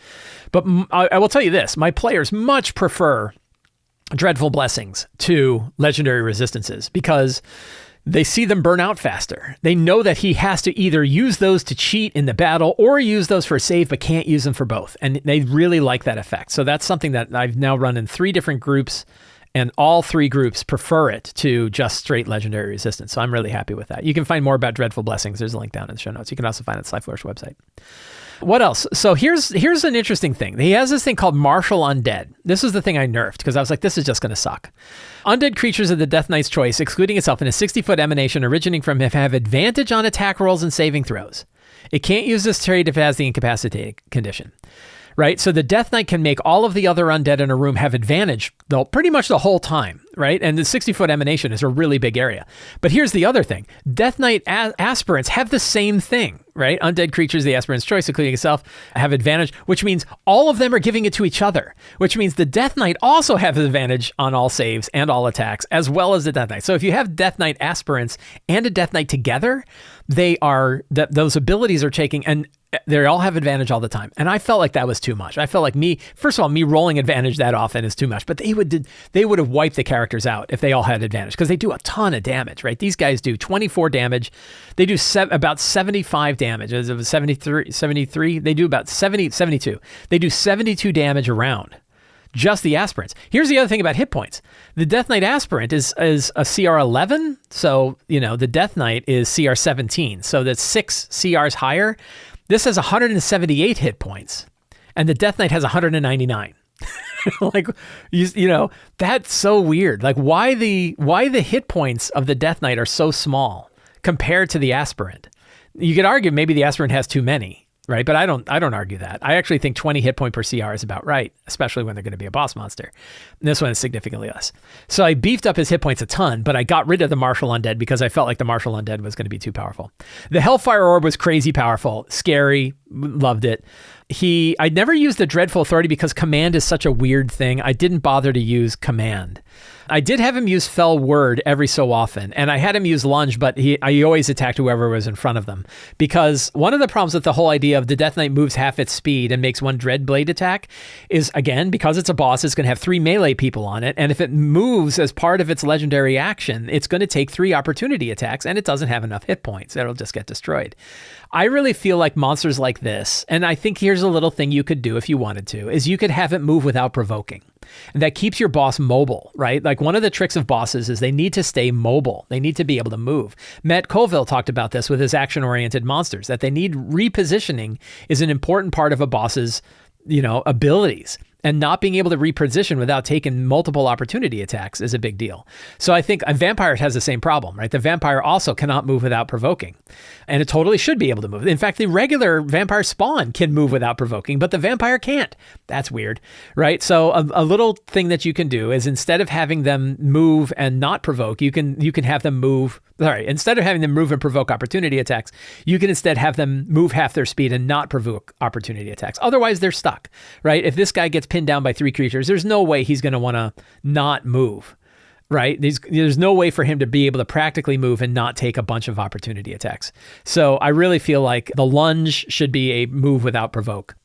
But I will tell you this, my players much prefer dreadful blessings to legendary resistances because they see them burn out faster. They know that he has to either use those to cheat in the battle or use those for a save, but can't use them for both. And they really like that effect. So that's something that I've now run in 3 different groups, and all 3 groups prefer it to just straight legendary resistance. So I'm really happy with that. You can find more about dreadful blessings. There's a link down in the show notes. You can also find it at Sly Flourish website. What else? So here's an interesting thing. He has this thing called Martial Undead. This is the thing I nerfed because I was like, this is just going to suck. Undead creatures of the Death Knight's choice, excluding itself in a 60-foot emanation originating from him, have advantage on attack rolls and saving throws. It can't use this trait if it has the incapacitated condition. Right? So the Death Knight can make all of the other undead in a room have advantage pretty much the whole time, right? And the 60-foot emanation is a really big area. But here's the other thing. Death Knight aspirants have the same thing, right? Undead creatures, the aspirant's choice, including itself, have advantage, which means all of them are giving it to each other, which means the Death Knight also has advantage on all saves and all attacks, as well as the Death Knight. So if you have Death Knight aspirants and a Death Knight together, those abilities are taking, and they all have advantage all the time. And I felt like that was too much. I felt like me rolling advantage that often is too much, but they would have wiped the characters out if they all had advantage, because they do a ton of damage, right? These guys do 24 damage. They do about 75 damage. It was 73. They do about 72. They do 72 damage a round. Just the aspirants. Here's the other thing about hit points. The Death Knight aspirant is a CR 11. So, the Death Knight is CR 17. So that's 6 CRs higher. This has 178 hit points, and the Death Knight has 199. Like, that's so weird. Like, why the hit points of the Death Knight are so small compared to the aspirant? You could argue maybe the aspirant has too many, right? But I don't argue that. I actually think 20 hit point per CR is about right, especially when they're going to be a boss monster. And this one is significantly less. So I beefed up his hit points a ton, but I got rid of the Martial Undead because I felt like the Martial Undead was going to be too powerful. The Hellfire Orb was crazy powerful, scary, loved it. I never used the Dreadful Authority because command is such a weird thing. I didn't bother to use command. I did have him use Fell Word every so often, and I had him use Lunge, but I always attacked whoever was in front of them. Because one of the problems with the whole idea of the Death Knight moves half its speed and makes one Dreadblade attack is, again, because it's a boss, it's going to have 3 melee people on it, and if it moves as part of its legendary action, it's going to take 3 opportunity attacks, and it doesn't have enough hit points. It'll just get destroyed. I really feel like monsters like this, and I think here's a little thing you could do if you wanted to, is you could have it move without provoking. And that keeps your boss mobile, right? Like one of the tricks of bosses is they need to stay mobile. They need to be able to move. Matt Colville talked about this with his action-oriented monsters, that they need repositioning is an important part of a boss's, abilities. And not being able to reposition without taking multiple opportunity attacks is a big deal. So I think a vampire has the same problem, right? The vampire also cannot move without provoking. And it totally should be able to move. In fact, the regular vampire spawn can move without provoking, but the vampire can't. That's weird, right? So a little thing that you can do is instead of having them move and not provoke, you can have them move. Sorry, instead of having them move and provoke opportunity attacks, you can instead have them move half their speed and not provoke opportunity attacks. Otherwise, they're stuck, right? If this guy gets pinned down by 3 creatures, there's no way he's going to want to not move, right? There's no way for him to be able to practically move and not take a bunch of opportunity attacks. So I really feel like the Lunge should be a move without provoke.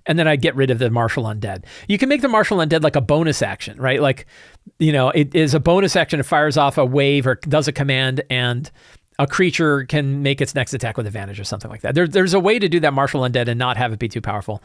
And then I get rid of the Martial Undead. You can make the Martial Undead like a bonus action, right? Like, it is a bonus action. It fires off a wave or does a command, and a creature can make its next attack with advantage or something like that. There's a way to do that Martial Undead and not have it be too powerful.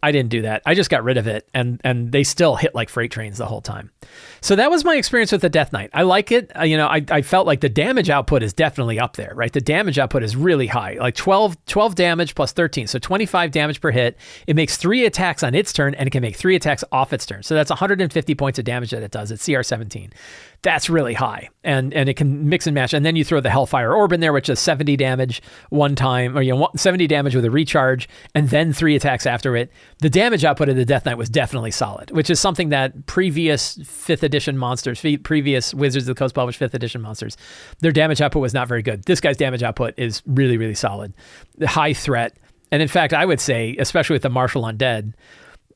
I didn't do that. I just got rid of it, and they still hit like freight trains the whole time. So that was my experience with the Death Knight. I like it. I felt like the damage output is definitely up there, right? The damage output is really high, like 12 damage plus 13. So 25 damage per hit. It makes 3 attacks on its turn, and it can make 3 attacks off its turn. So that's 150 points of damage that it does. It's CR 17. That's really high, and it can mix and match. And then you throw the Hellfire Orb in there, which is 70 damage one time, or 70 damage with a recharge, and then 3 attacks after it. The damage output of the Death Knight was definitely solid, which is something that previous 5th edition monsters, previous Wizards of the Coast published 5th edition monsters, their damage output was not very good. This guy's damage output is really, really solid. The high threat, and in fact, I would say, especially with the Martial Undead,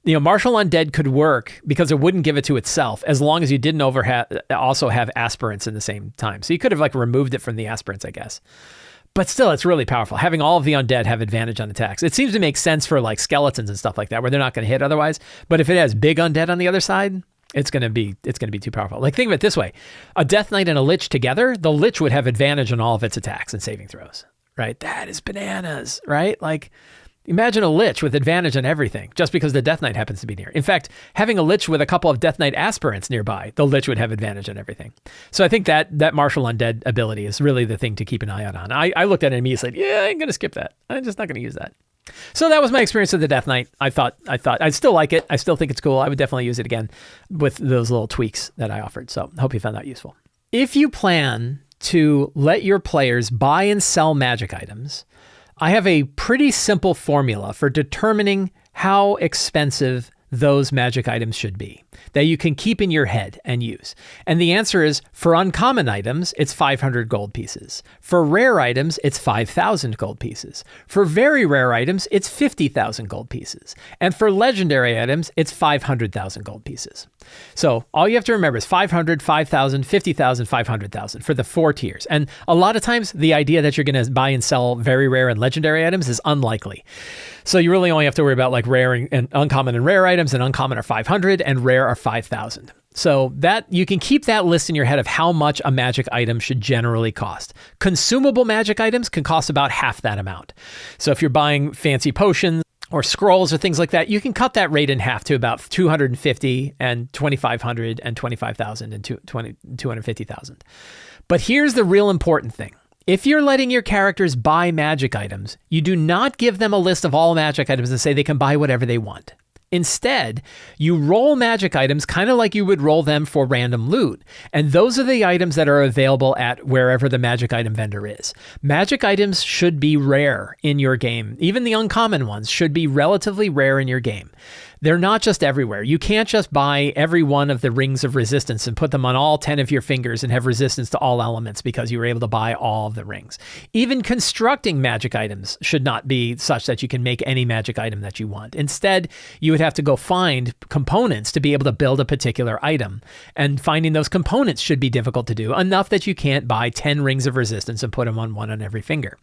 Martial Undead could work because it wouldn't give it to itself as long as you didn't also have aspirants in the same time. So you could have removed it from the aspirants, I guess. But still, it's really powerful. Having all of the undead have advantage on attacks. It seems to make sense for skeletons and stuff like that, where they're not going to hit otherwise. But if it has big undead on the other side, it's going to be too powerful. Think of it this way. A Death Knight and a Lich together, the Lich would have advantage on all of its attacks and saving throws, right? That is bananas, right? Imagine a Lich with advantage on everything just because the Death Knight happens to be near. In fact, having a Lich with a couple of Death Knight aspirants nearby, the Lich would have advantage on everything. So I think that Martial Undead ability is really the thing to keep an eye out on. I looked at it and immediately said, yeah, I'm going to skip that. I'm just not going to use that. So that was my experience with the Death Knight. I thought I still like it. I still think it's cool. I would definitely use it again with those little tweaks that I offered. So I hope you found that useful. If you plan to let your players buy and sell magic items, I have a pretty simple formula for determining how expensive those magic items should be that you can keep in your head and use. And the answer is, for uncommon items, it's 500 gold pieces. For rare items, it's 5,000 gold pieces. For very rare items, it's 50,000 gold pieces. And for legendary items, it's 500,000 gold pieces. So all you have to remember is 500, 5,000, 50,000, 500,000 for the 4 tiers. And a lot of times the idea that you're going to buy and sell very rare and legendary items is unlikely. So you really only have to worry about rare and uncommon and rare items, and uncommon are 500 and rare are 5,000. So that you can keep that list in your head of how much a magic item should generally cost. Consumable magic items can cost about half that amount. So if you're buying fancy potions or scrolls or things like that, you can cut that rate in half to about 250 and 2,500 and 25,000 and 250,000. But here's the real important thing. If you're letting your characters buy magic items, you do not give them a list of all magic items and say they can buy whatever they want. Instead, you roll magic items kind of like you would roll them for random loot. And those are the items that are available at wherever the magic item vendor is. Magic items should be rare in your game. Even the uncommon ones should be relatively rare in your game. They're not just everywhere. You can't just buy every one of the rings of resistance and put them on all 10 of your fingers and have resistance to all elements because you were able to buy all of the rings. Even constructing magic items should not be such that you can make any magic item that you want. Instead, you would have to go find components to be able to build a particular item. And finding those components should be difficult to do, enough that you can't buy 10 rings of resistance and put them on one on every finger.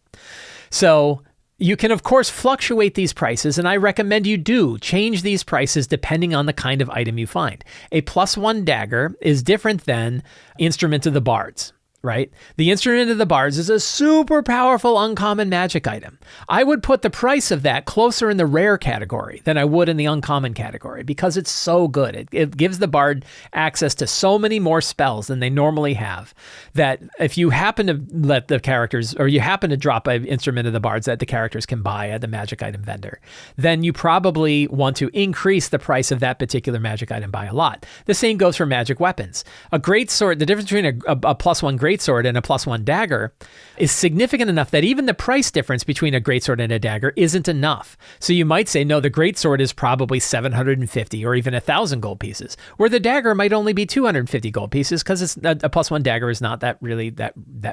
So you can, of course, fluctuate these prices, and I recommend you do change these prices depending on the kind of item you find. A +1 dagger is different than Instrument of the Bards, right? The Instrument of the Bards is a super powerful uncommon magic item. I would put the price of that closer in the rare category than I would in the uncommon category because it's so good. It gives the bard access to so many more spells than they normally have, that if you happen to let the characters, or you happen to drop an Instrument of the Bards that the characters can buy at the magic item vendor, then you probably want to increase the price of that particular magic item by a lot. The same goes for magic weapons. A greatsword, the difference between a +1 greatsword and a +1 dagger is significant enough that even the price difference between a greatsword and a dagger isn't enough. So you might say, no, the greatsword is probably 750 or even 1,000 gold pieces, where the dagger might only be 250 gold pieces because it's a +1 dagger is not that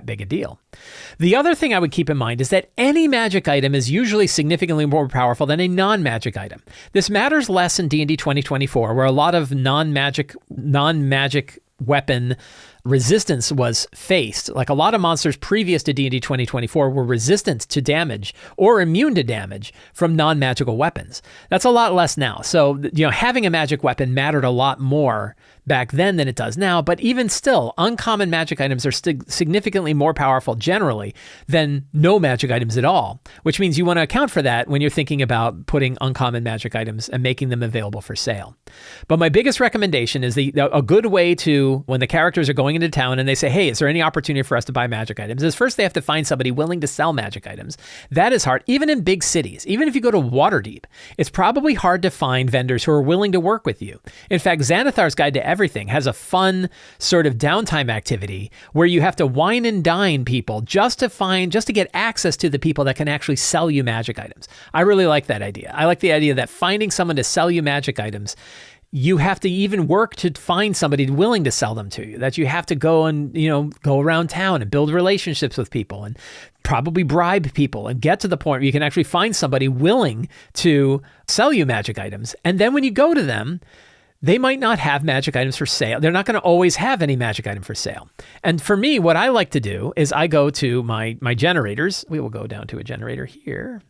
big a deal. The other thing I would keep in mind is that any magic item is usually significantly more powerful than a non-magic item. This matters less in D&D 2024, where a lot of non-magic weapon resistance was faced. Like a lot of monsters previous to D&D 2024 were resistant to damage or immune to damage from non-magical weapons. That's a lot less now. So, having a magic weapon mattered a lot more back then than it does now, but even still, uncommon magic items are significantly more powerful generally than no magic items at all, which means you want to account for that when you're thinking about putting uncommon magic items and making them available for sale. But my biggest recommendation is a good way to, when the characters are going into town and they say, hey, is there any opportunity for us to buy magic items, is first they have to find somebody willing to sell magic items. That is hard, even in big cities. Even if you go to Waterdeep, it's probably hard to find vendors who are willing to work with you. In fact, Xanathar's Guide to Everything has a fun sort of downtime activity where you have to wine and dine people just to get access to the people that can actually sell you magic items. I really like that idea. I like the idea that finding someone to sell you magic items, you have to even work to find somebody willing to sell them to you, that you have to go and, go around town and build relationships with people and probably bribe people and get to the point where you can actually find somebody willing to sell you magic items. And then when you go to them, they might not have magic items for sale. They're not going to always have any magic item for sale. And for me, what I like to do is I go to my generators. We will go down to a generator here.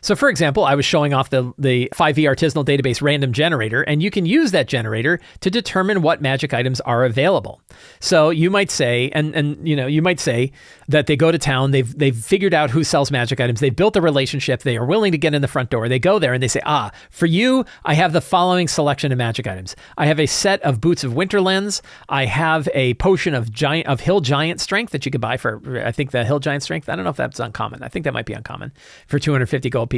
So for example, I was showing off the 5e artisanal database random generator, and you can use that generator to determine what magic items are available. So you might say, you might say that they go to town, they've figured out who sells magic items, they've built a relationship, they are willing to get in the front door. They go there and they say, for you, I have the following selection of magic items. I have a set of Boots of Winterlands. I have a potion of Hill Giant Strength that you could buy for, I think the Hill Giant Strength, I don't know if that's uncommon. I think that might be uncommon, for 250 gold pieces.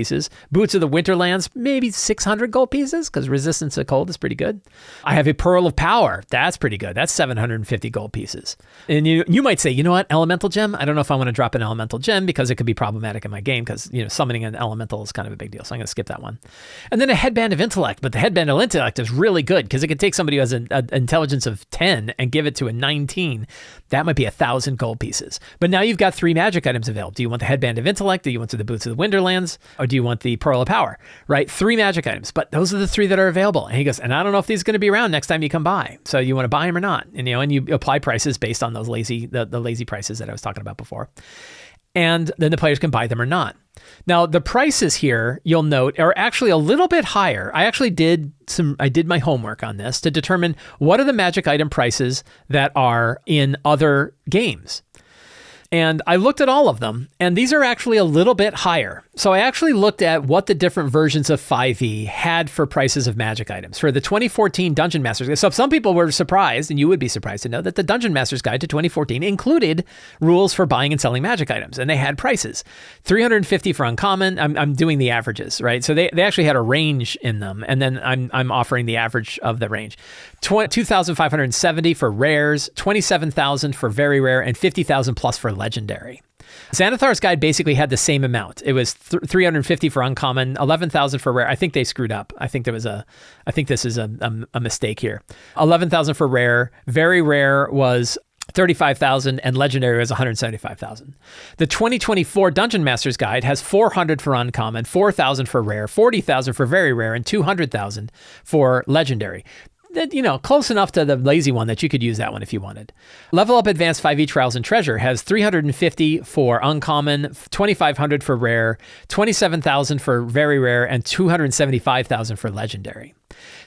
Boots of the Winterlands, maybe 600 gold pieces, because resistance to cold is pretty good. I have a Pearl of Power. That's pretty good. That's 750 gold pieces. And you might say, you know what, Elemental Gem? I don't know if I want to drop an Elemental Gem because it could be problematic in my game because, summoning an Elemental is kind of a big deal. So I'm going to skip that one. And then a Headband of Intellect. But the Headband of Intellect is really good because it could take somebody who has an intelligence of 10 and give it to a 19. That might be 1,000 gold pieces. But now you've got 3 magic items available. Do you want the Headband of Intellect? Do you want the Boots of the Winterlands? Or do you want the Pearl of Power? Right? 3 magic items. But those are the 3 that are available. And he goes, and I don't know if these are going to be around next time you come by. So you want to buy them or not? And, and you apply prices based on those the lazy prices that I was talking about before. And then the players can buy them or not. Now, the prices here, you'll note, are actually a little bit higher. I did my homework on this to determine what are the magic item prices that are in other games. And I looked at all of them, and these are actually a little bit higher. So I actually looked at what the different versions of 5e had for prices of magic items. For the 2014 Dungeon Masters Guide, so some people were surprised, and you would be surprised to know that the Dungeon Masters Guide to 2014 included rules for buying and selling magic items, and they had prices. 350 for uncommon. I'm doing the averages, right? So they actually had a range in them, and then I'm offering the average of the range. 2,570 for rares, 27,000 for very rare, and 50,000 plus for legendary. Xanathar's guide basically had the same amount. It was 350 for uncommon, 11,000 for rare. I think they screwed up. I think this is a mistake here. 11,000 for rare. Very rare was 35,000 and legendary was 175,000. The 2024 Dungeon Masters Guide has 400 for uncommon, 4,000 for rare, 40,000 for very rare, and 200,000 for legendary. Close enough to the lazy one that you could use that one if you wanted. Level Up Advanced 5e Trials and Treasure has 350 for uncommon, 2,500 for rare, 27,000 for very rare, and 275,000 for legendary.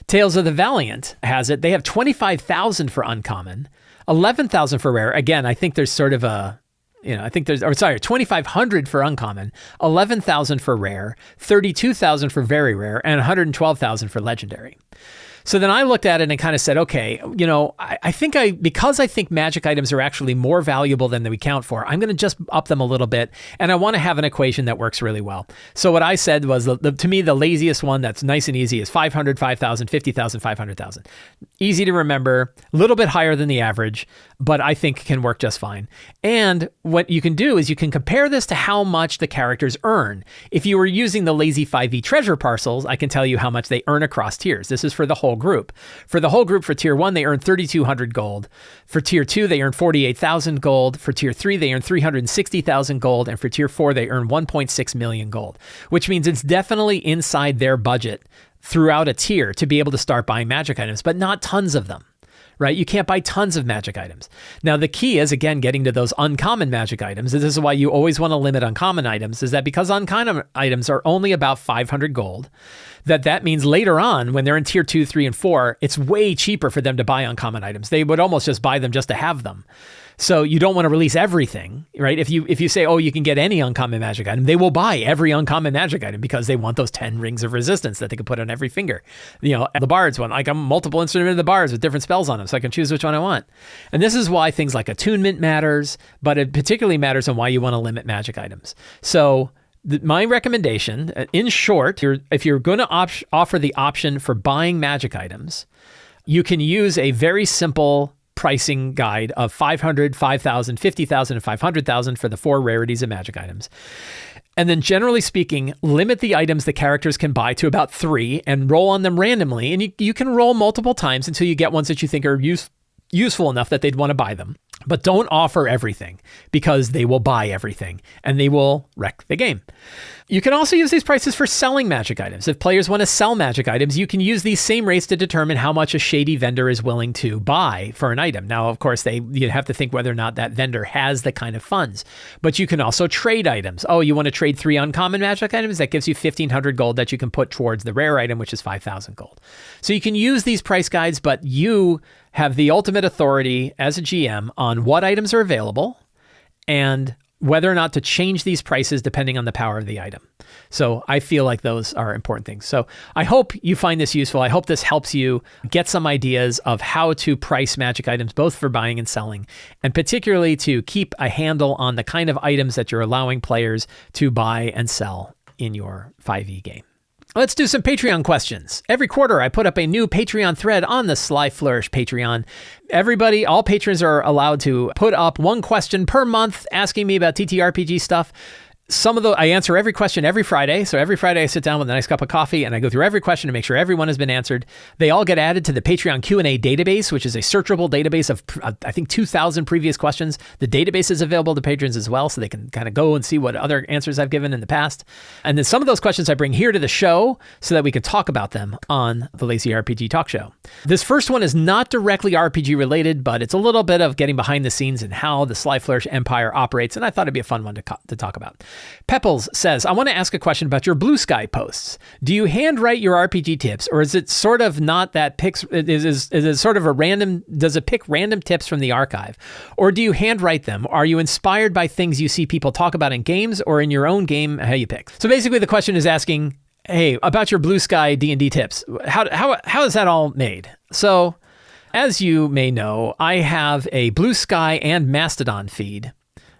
Tales of the Valiant has it. They have 25,000 for uncommon, 11,000 for rare. Again, I think there's sort of a, 2,500 for uncommon, 11,000 for rare, 32,000 for very rare, and 112,000 for legendary. So then I looked at it and kind of said, okay, because I think magic items are actually more valuable than we count for, I'm going to just up them a little bit, and I want to have an equation that works really well. So what I said was, to me, the laziest one that's nice and easy is 500, 5,000, 50,000, 500,000. Easy to remember, a little bit higher than the average, but I think can work just fine. And what you can do is you can compare this to how much the characters earn. If you were using the lazy 5e treasure parcels, I can tell you how much they earn across tiers. This is for the whole group. For the whole group, for tier 1, they earn 3,200 gold. For tier 2, they earn 48,000 gold. For tier 3, they earn 360,000 gold. And for tier 4, they earn 1.6 million gold, which means it's definitely inside their budget throughout a tier to be able to start buying magic items, but not tons of them. Right? You can't buy tons of magic items. Now, the key is, again, getting to those uncommon magic items. This is why you always want to limit uncommon items, is that because uncommon items are only about 500 gold, that means later on, when they're in tier 2, 3, and 4, it's way cheaper for them to buy uncommon items. They would almost just buy them just to have them. So you don't want to release everything, right? If you say, oh, you can get any uncommon magic item, they will buy every uncommon magic item because they want those 10 rings of resistance that they can put on every finger. The Bard's one, like I'm multiple instrument of the Bards with different spells on them, so I can choose which one I want. And this is why things like attunement matters, but it particularly matters on why you want to limit magic items. So my recommendation, in short, if you're going to offer the option for buying magic items, you can use a very simple pricing guide of 500, 5,000, 50,000, and 500,000 for the 4 rarities of magic items. And then generally speaking, limit the items the characters can buy to about 3 and roll on them randomly. And you can roll multiple times until you get ones that you think are useful enough that they'd want to buy them. But don't offer everything because they will buy everything and they will wreck the game. You can also use these prices for selling magic items. If players want to sell magic items, you can use these same rates to determine how much a shady vendor is willing to buy for an item. Now, of course, you have to think whether or not that vendor has the kind of funds. But you can also trade items. Oh, you want to trade 3 uncommon magic items? That gives you 1,500 gold that you can put towards the rare item, which is 5,000 gold. So you can use these price guides, but you have the ultimate authority as a GM on what items are available and whether or not to change these prices depending on the power of the item. So I feel like those are important things. So I hope you find this useful. I hope this helps you get some ideas of how to price magic items, both for buying and selling, and particularly to keep a handle on the kind of items that you're allowing players to buy and sell in your 5e game. Let's do some Patreon questions. Every quarter, I put up a new Patreon thread on the Sly Flourish Patreon. Everybody, all patrons are allowed to put up 1 question per month asking me about TTRPG stuff. I answer every question every Friday. So every Friday I sit down with a nice cup of coffee and I go through every question to make sure everyone has been answered. They all get added to the Patreon Q&A database, which is a searchable database of, I think, 2,000 previous questions. The database is available to patrons as well, so they can kind of go and see what other answers I've given in the past. And then some of those questions I bring here to the show so that we can talk about them on the Lazy RPG Talk Show. This first one is not directly RPG related, but it's a little bit of getting behind the scenes and how the Sly Flourish Empire operates, and I thought it'd be a fun one to talk about. Pepples says, I want to ask a question about your Blue Sky posts. Do you handwrite your RPG tips, or is it sort of not that picks? Is it sort of a random? Does it pick random tips from the archive, or do you handwrite them? Are you inspired by things you see people talk about in games, or in your own game? How you pick? So basically, the question is asking, hey, about your Blue Sky D&D tips. How is that all made? So, as you may know, I have a Blue Sky and Mastodon feed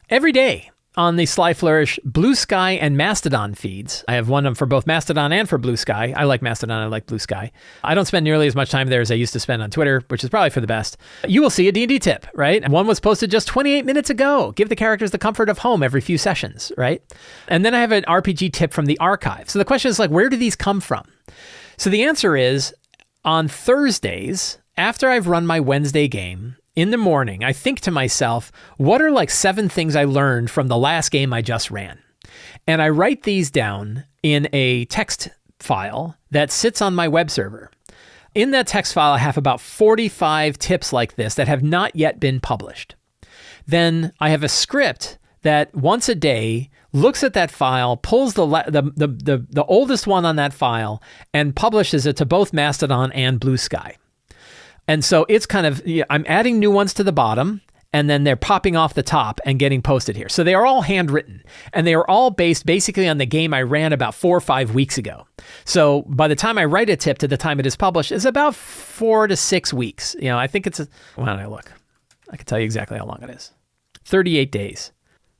every day. On the Sly Flourish Blue Sky and Mastodon feeds. I have one for both Mastodon and for Blue Sky. I like Mastodon, I like Blue Sky. I don't spend nearly as much time there as I used to spend on Twitter, which is probably for the best. You will see a D&D tip, right? One was posted just 28 minutes ago. Give the characters the comfort of home every few sessions, right? And then I have an RPG tip from the archive. So the question is like, where do these come from? So the answer is, on Thursdays, after I've run my Wednesday game, in the morning, I think to myself, what are like 7 things I learned from the last game I just ran? And I write these down in a text file that sits on my web server. In that text file, I have about 45 tips like this that have not yet been published. Then I have a script that once a day looks at that file, pulls the oldest one on that file, and publishes it to both Mastodon and Blue Sky. And so it's kind of, I'm adding new ones to the bottom, and then they're popping off the top and getting posted here. So they are all handwritten, and they are all based basically on the game I ran about 4 or 5 weeks ago. So by the time I write a tip to the time it is published, it's about 4 to 6 weeks. I think why don't I look? I can tell you exactly how long it is. 38 days.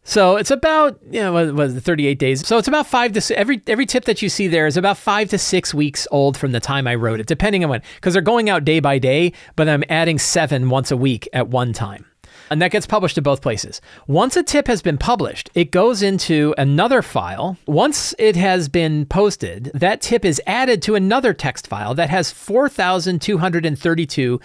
So it's about, what was it, 38 days. So it's about 5 to, every tip that you see there is about 5 to 6 weeks old from the time I wrote it, depending on when, because they're going out day by day, but I'm adding 7 once a week at one time. And that gets published to both places. Once a tip has been published, it goes into another file. Once it has been posted, that tip is added to another text file that has 4,232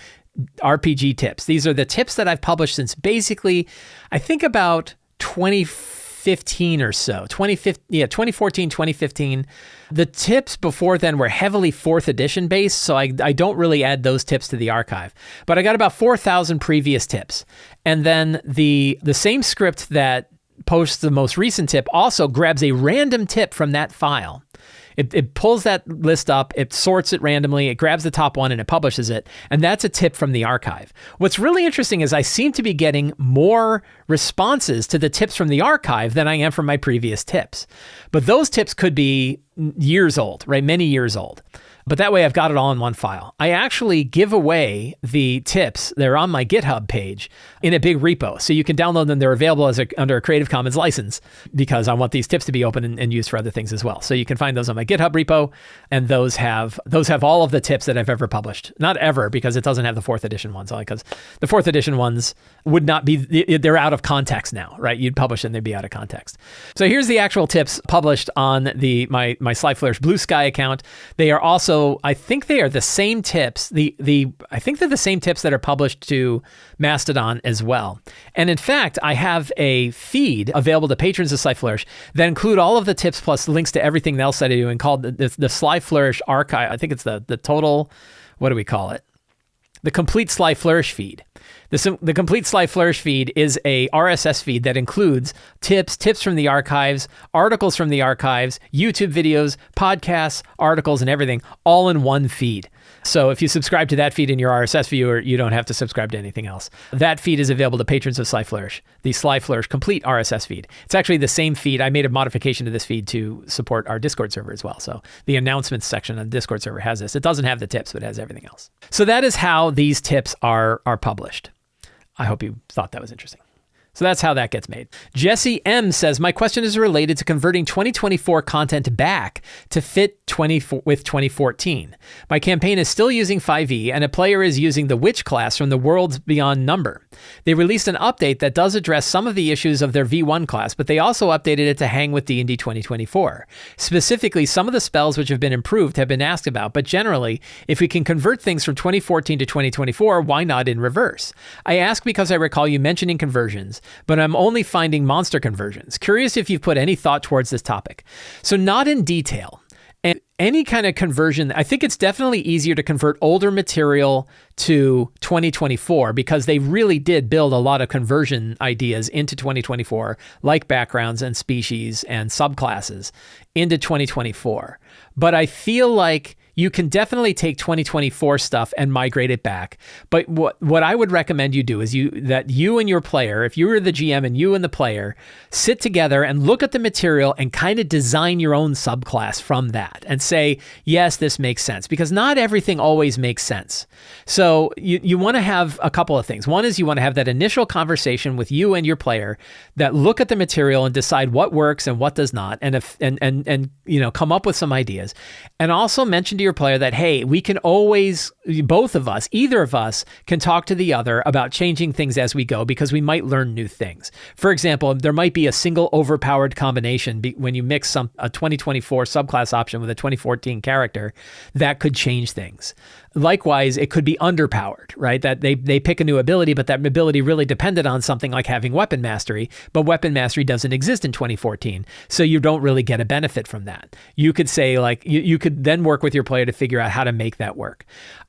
RPG tips. These are the tips that I've published since basically, I think about 2015 or so, 2014, 2015. The tips before then were heavily 4th edition based, so I don't really add those tips to the archive. But I got about 4,000 previous tips. And then the same script that posts the most recent tip also grabs a random tip from that file. It pulls that list up, it sorts it randomly, it grabs the top one and it publishes it. And that's a tip from the archive. What's really interesting is I seem to be getting more responses to the tips from the archive than I am from my previous tips. But those tips could be years old, right? Many years old. But that way I've got it all in one file. I actually give away the tips. They're on my GitHub page in a big repo. So you can download them. They're available under a Creative Commons license because I want these tips to be open and used for other things as well. So you can find those on my GitHub repo, and those have all of the tips that I've ever published. Not ever, because it doesn't have the 4th edition ones, only because the 4th edition ones would not be, they're out of context now, right? You'd publish it and they'd be out of context. So here's the actual tips published on my Sly Flourish Blue Sky account. They are also, I think they are the same tips. I think they're the same tips that are published to Mastodon as well. And in fact, I have a feed available to patrons of Sly Flourish that include all of the tips plus links to everything else that I do, and called the Sly Flourish archive. I think it's the total, what do we call it? The complete Sly Flourish feed. The complete Sly Flourish feed is a RSS feed that includes tips from the archives, articles from the archives, YouTube videos, podcasts, articles, and everything, all in one feed. So if you subscribe to that feed in your RSS viewer, you don't have to subscribe to anything else. That feed is available to patrons of Sly Flourish, the Sly Flourish complete RSS feed. It's actually the same feed. I made a modification to this feed to support our Discord server as well. So the announcements section on the Discord server has this. It doesn't have the tips, but it has everything else. So that is how these tips are published. I hope you thought that was interesting. So that's how that gets made. Jesse M says, my question is related to converting 2024 content back to fit with 2014. My campaign is still using 5e, and a player is using the Witch class from the Worlds Beyond Number. They released an update that does address some of the issues of their V1 class, but they also updated it to hang with D&D 2024. Specifically, some of the spells which have been improved have been asked about, but generally, if we can convert things from 2014 to 2024, why not in reverse? I ask because I recall you mentioning conversions, but I'm only finding monster conversions. Curious if you've put any thought towards this topic. So not in detail. And any kind of conversion, I think it's definitely easier to convert older material to 2024 because they really did build a lot of conversion ideas into 2024, like backgrounds and species and subclasses into 2024. But I feel like you can definitely take 2024 stuff and migrate it back. But what I would recommend you do is that you and your player, if you were the GM and you and the player, sit together and look at the material and kind of design your own subclass from that and say, yes, this makes sense, because not everything always makes sense. So you want to have a couple of things. One is you want to have that initial conversation with you and your player that look at the material and decide what works and what does not, and come up with some ideas. And also mention to your player that, hey, we can always, both of us, either of us can talk to the other about changing things as we go, because we might learn new things. For example, there might be a single overpowered combination when you mix a 2024 subclass option with a 2014 character that could change things. Likewise, it could be underpowered, right? That they pick a new ability, but that ability really depended on something like having weapon mastery, but weapon mastery doesn't exist in 2014, so you don't really get a benefit from that. You could say, like, you could then work with your player to figure out how to make that work.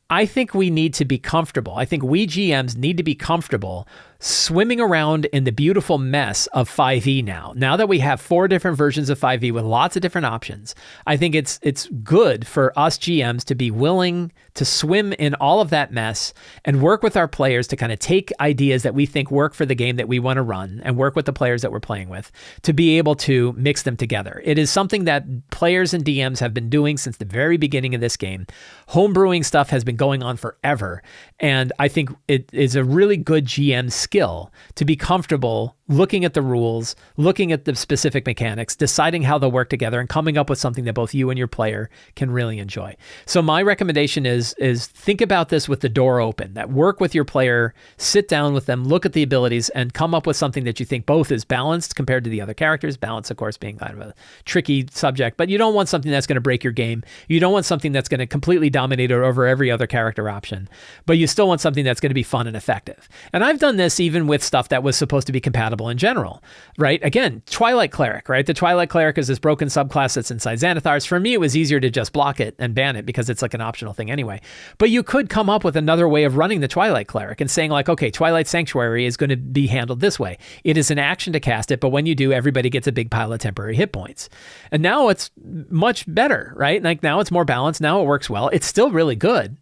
I think we need to be comfortable. I think we GMs need to be comfortable swimming around in the beautiful mess of 5e now. Now that we have 4 different versions of 5e with lots of different options, I think it's good for us GMs to be willing to swim in all of that mess and work with our players to kind of take ideas that we think work for the game that we want to run and work with the players that we're playing with to be able to mix them together. It is something that players and DMs have been doing since the very beginning of this game. Homebrewing stuff has been going on forever, and I think it is a really good GM skill to be comfortable looking at the rules, looking at the specific mechanics, deciding how they'll work together, and coming up with something that both you and your player can really enjoy. So my recommendation is think about this with the door open, that work with your player, sit down with them, look at the abilities, and come up with something that you think both is balanced compared to the other characters. Balance, of course, being kind of a tricky subject, but you don't want something that's going to break your game. You don't want something that's going to completely dominate over every other character option, but you still want something that's going to be fun and effective. And I've done this even with stuff that was supposed to be compatible in general, right? Again, Twilight Cleric, right? The Twilight Cleric is this broken subclass that's inside Xanathars. For me, it was easier to just block it and ban it because it's like an optional thing anyway. But you could come up with another way of running the Twilight Cleric and saying, like, okay, Twilight Sanctuary is going to be handled this way. It is an action to cast it, but when you do, everybody gets a big pile of temporary hit points. And now it's much better, right? Like, now it's more balanced. Now it works well. It's still really good.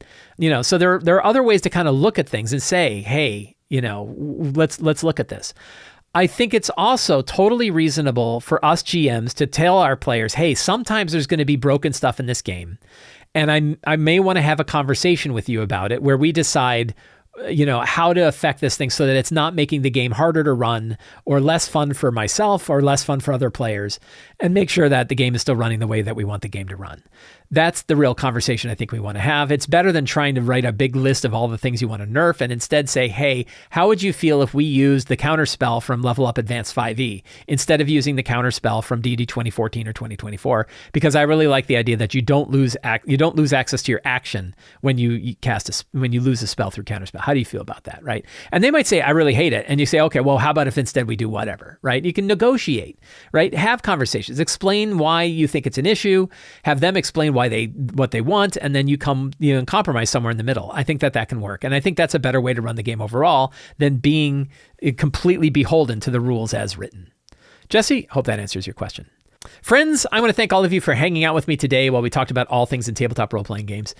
So there are other ways to kind of look at things and say, hey, let's look at this. I think it's also totally reasonable for us GMs to tell our players, hey, sometimes there's going to be broken stuff in this game, and I may want to have a conversation with you about it where we decide, how to affect this thing so that it's not making the game harder to run or less fun for myself or less fun for other players, and make sure that the game is still running the way that we want the game to run. That's the real conversation I think we want to have. It's better than trying to write a big list of all the things you want to nerf and instead say, hey, how would you feel if we used the counterspell from Level Up Advanced 5e instead of using the counterspell from D&D 2014 or 2024? Because I really like the idea that you don't lose access to your action when you lose a spell through counterspell. How do you feel about that, right? And they might say, I really hate it. And you say, okay, well, how about if instead we do whatever, right? You can negotiate, right? Have conversations, explain why you think it's an issue, have them explain what they want, and then you come and compromise somewhere in the middle. I think that can work. And I think that's a better way to run the game overall than being completely beholden to the rules as written. Jesse, hope that answers your question. Friends, I want to thank all of you for hanging out with me today while we talked about all things in tabletop role-playing games.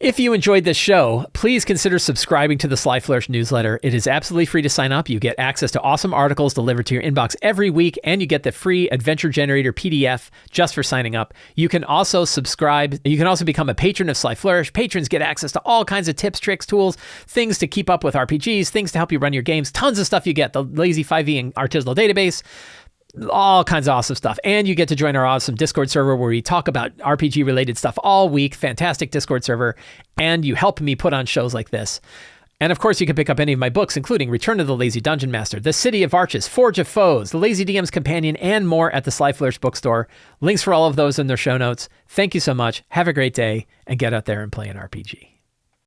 If you enjoyed this show, please consider subscribing to the Sly Flourish newsletter. It is absolutely free to sign up. You get access to awesome articles delivered to your inbox every week, and you get the free Adventure Generator PDF just for signing up. You can also subscribe. You can also become a patron of Sly Flourish. Patrons get access to all kinds of tips, tricks, tools, things to keep up with RPGs, things to help you run your games, tons of stuff you get, the Lazy 5e and Artisanal Database, all kinds of awesome stuff. And you get to join our awesome Discord server where we talk about RPG related stuff all week. Fantastic Discord server. And you help me put on shows like this. And of course, you can pick up any of my books, including Return of the Lazy Dungeon Master, The City of Arches, Forge of Foes, The Lazy DM's Companion, and more at the Sly Flourish bookstore. Links for all of those in their show notes. Thank you so much. Have a great day, and get out there and play an RPG.